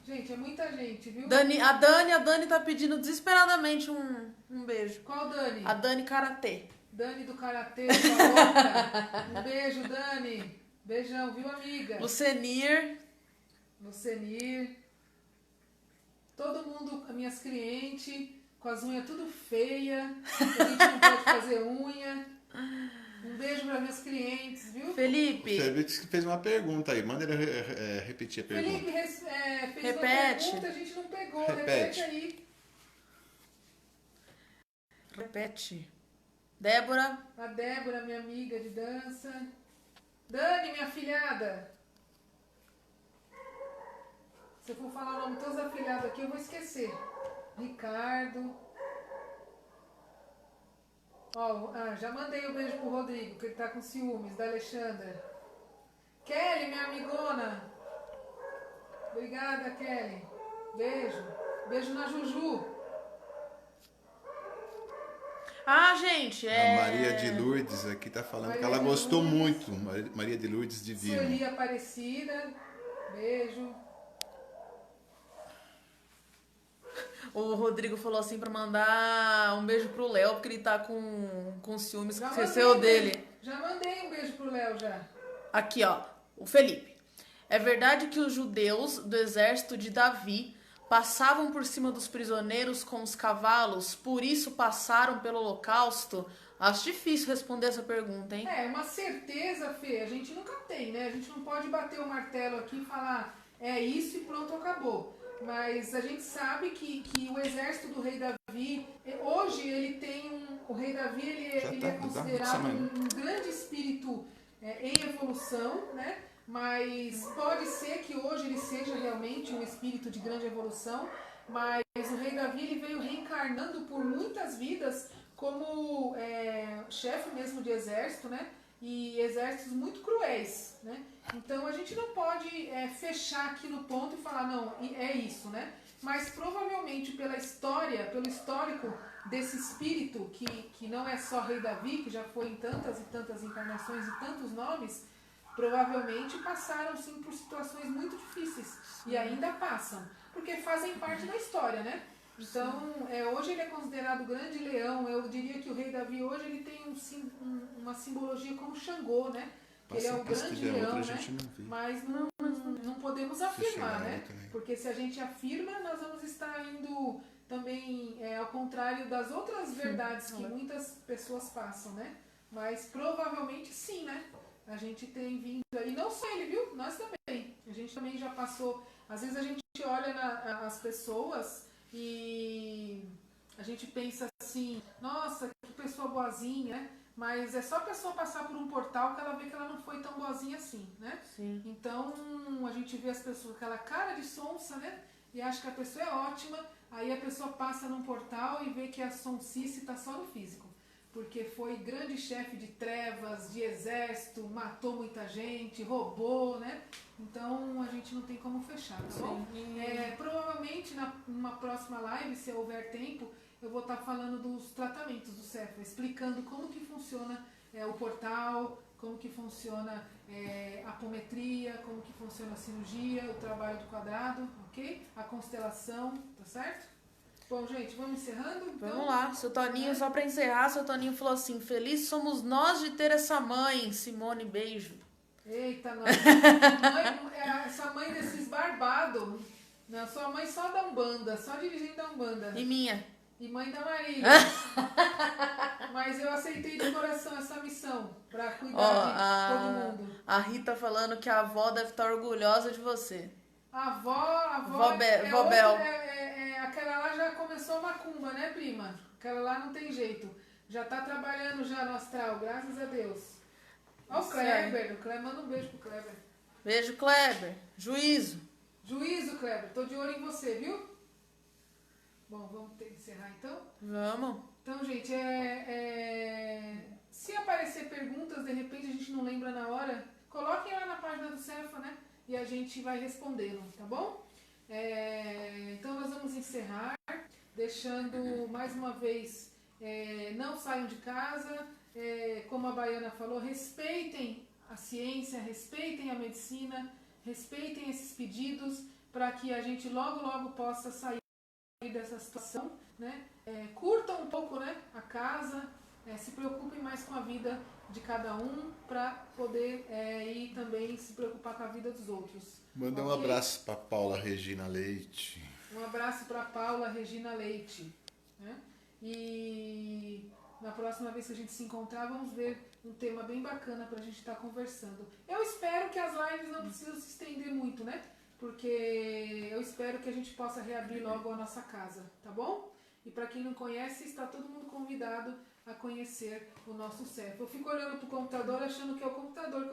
Gente, é muita gente, viu? A Dani tá pedindo desesperadamente um beijo. Qual Dani? A Dani Karatê. Dani do Karatê, sua louca. Um beijo, Dani. Beijão, viu, amiga? Lucenir. Todo mundo, minhas clientes, com as unhas tudo feia. A gente não pode fazer unha. Um beijo para minhas clientes, viu? Felipe. O Felipe fez uma pergunta aí. Manda ele repetir a pergunta. Felipe fez Repete. uma pergunta, a gente não pegou. Repete aí. Repete. Débora. A Débora, minha amiga de dança. Dani, minha afilhada. Se eu for falar o nome de todos os afilhados aqui, eu vou esquecer. Ricardo. Já mandei um beijo pro Rodrigo, que ele tá com ciúmes, da Alexandra. Kelly, minha amigona. Obrigada, Kelly. Beijo. Beijo na Juju. Gente, A Maria de Lourdes aqui tá falando que ela gostou muito. Maria de Lourdes Divino. Sueli Aparecida. Beijo. O Rodrigo falou assim pra mandar um beijo pro Léo, porque ele tá com ciúmes que esqueceu dele. Já mandei um beijo pro Léo, já. Aqui, ó, o Felipe. É verdade que os judeus do exército de Davi passavam por cima dos prisioneiros com os cavalos, por isso passaram pelo holocausto? Acho difícil responder essa pergunta, hein? Uma certeza, Fê, a gente nunca tem, né? A gente não pode bater o martelo aqui e falar é isso e pronto, acabou. Mas a gente sabe que o exército do rei Davi, hoje ele tem o rei Davi ele é considerado um grande espírito em evolução, né? Mas pode ser que hoje ele seja realmente um espírito de grande evolução, mas o rei Davi ele veio reencarnando por muitas vidas como chefe mesmo de exército, né? E exércitos muito cruéis, né? Então a gente não pode fechar aqui no ponto e falar, não, é isso, né? Mas provavelmente pela história, pelo histórico desse espírito, que não é só rei Davi, que já foi em tantas e tantas encarnações e tantos nomes, provavelmente passaram sim por situações muito difíceis e ainda passam, porque fazem parte da história, né? Então, hoje ele é considerado o grande leão. Eu diria que o rei Davi hoje ele tem uma simbologia como Xangô, né? Ele é o grande leão, né? Mas não podemos afirmar, né? Porque se a gente afirma, nós vamos estar indo também ao contrário das outras verdades que muitas pessoas passam, né? Mas provavelmente sim, né? A gente tem vindo, e não só ele, viu? Nós também. A gente também já passou. Às vezes a gente olha as pessoas e a gente pensa assim, nossa, que pessoa boazinha, né? Mas é só a pessoa passar por um portal que ela vê que ela não foi tão boazinha assim, né? Sim. Então a gente vê as pessoas com aquela cara de sonsa, né? E acha que a pessoa é ótima, aí a pessoa passa num portal e vê que a sonsice está só no físico. Porque foi grande chefe de trevas, de exército, matou muita gente, roubou, né? Então a gente não tem como fechar, tá bom? Provavelmente numa próxima live, se houver tempo, eu vou estar falando dos tratamentos do Cefra, explicando como que funciona o portal, como que funciona a apometria, como que funciona a cirurgia, o trabalho do quadrado, ok? A constelação, tá certo? Bom, gente, vamos encerrando? Então? Vamos lá. Seu Toninho, só pra encerrar, seu Toninho falou assim, feliz somos nós de ter essa mãe. Simone, beijo. Eita, nós. Essa mãe desses barbados. Não, sua mãe só da Umbanda, só dirigindo da Umbanda. E minha. E mãe da Maria. Mas eu aceitei de coração essa missão pra cuidar de todo mundo. A Rita falando que a avó deve estar orgulhosa de você. A avó Vó Bel. Aquela lá já começou macumba, né, prima? Aquela lá não tem jeito. Já tá trabalhando já no astral, graças a Deus. Ó o Kleber. O Kleber, manda um beijo pro Kleber. Beijo, Kleber. Juízo. Juízo, Kleber. Tô de olho em você, viu? Bom, vamos ter que encerrar então? Vamos. Então, gente, se aparecer perguntas, de repente a gente não lembra na hora, coloquem lá na página do Cefa, né? E a gente vai respondendo, tá bom? Então nós vamos encerrar, deixando mais uma vez, não saiam de casa, como a Baiana falou, respeitem a ciência, respeitem a medicina, respeitem esses pedidos, para que a gente logo possa sair dessa situação, né? Curtam um pouco, né, a casa, se preocupem mais com a vida de cada um para poder ir também se preocupar com a vida dos outros. Manda um abraço para Paula Regina Leite. Um abraço para Paula Regina Leite, né? E na próxima vez que a gente se encontrar, vamos ver um tema bem bacana para a gente estar conversando. Eu espero que as lives não precisam se estender muito, né? Porque eu espero que a gente possa reabrir logo a nossa casa, tá bom? E para quem não conhece, está todo mundo convidado a conhecer o nosso CEF. Eu fico olhando pro computador achando que é o computador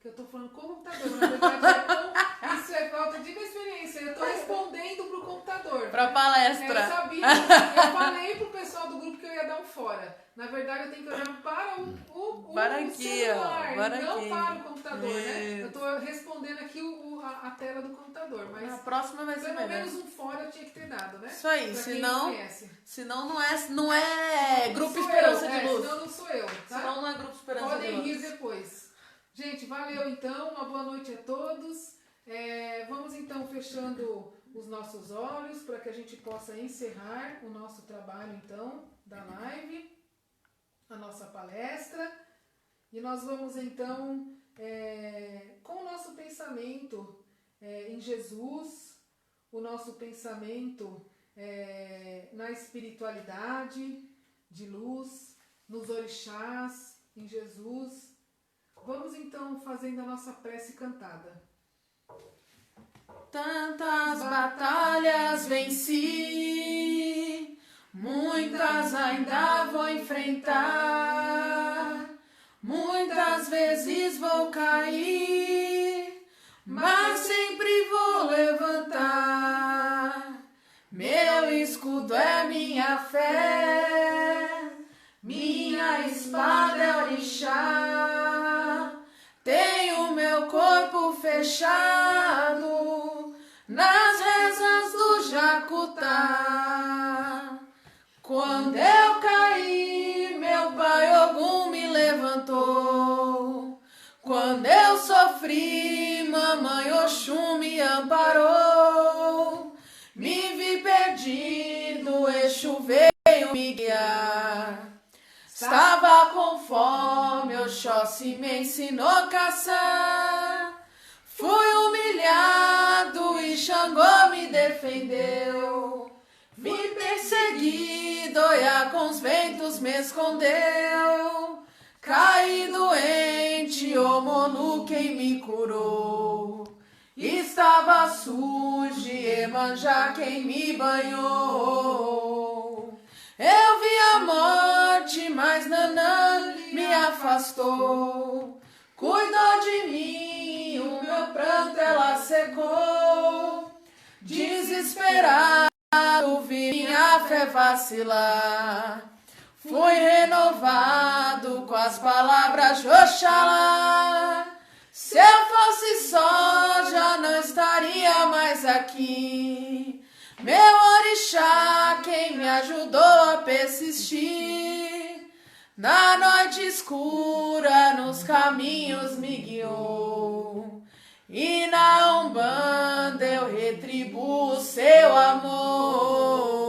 que eu tô falando com o computador. Na verdade, isso é falta de experiência. Eu tô respondendo pro computador. Pra palestra. Eu sabia. Eu falei pro pessoal do grupo que eu ia dar um fora. Na verdade, eu tenho que olhar para o celular, não para o computador, né? Eu tô respondendo aqui a tela do computador. Mas a próxima vai ser pelo menos um fora eu tinha que ter dado, né? Isso aí, senão não é Grupo sou Esperança eu, de Luz. Senão não sou eu, tá? Senão não é Grupo Esperança Podem de Luz. rir depois. Gente, valeu então, uma boa noite a todos. Vamos então fechando os nossos olhos para que a gente possa encerrar o nosso trabalho então da live, a nossa palestra. E nós vamos então com o nosso pensamento em Jesus, o nosso pensamento na espiritualidade de luz, nos orixás, em Jesus. Vamos então fazendo a nossa prece cantada. Tantas batalhas venci, muitas ainda vou enfrentar, muitas vezes vou cair, mas sempre vou levantar. Meu escudo é minha fé, minha espada é orixá. Tenho meu corpo fechado nas rezas do Jacutá. Quando eu caí, meu pai Ogum me levantou. Quando eu sofri, mamãe Oxum me amparou. Me vi perdido, Exu veio me guiar. Estava com fome, Oxóssi me ensinou a caçar. Fui humilhado e Xangô me defendeu. Vim perseguido, Oiá com os ventos me escondeu. Caí doente, Omolu quem me curou. Estava sujo, Iemanjá quem me banhou. Eu vi a morte, mas Nanã me afastou. Cuidou de mim, o meu pranto ela secou. Desesperado, vi minha fé vacilar. Fui renovado com as palavras de Oxalá. Se eu fosse só, já não estaria mais aqui. Meu orixá, quem me ajudou a persistir. Na noite escura, nos caminhos me guiou. E na Umbanda eu retribuo o seu amor.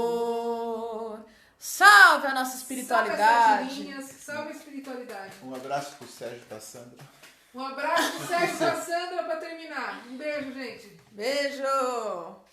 Salve a nossa espiritualidade. Salve a espiritualidade. Um abraço pro Sérgio e pra Sandra. Um abraço pro Sérgio e pra Sandra pra terminar. Um beijo, gente. Beijo.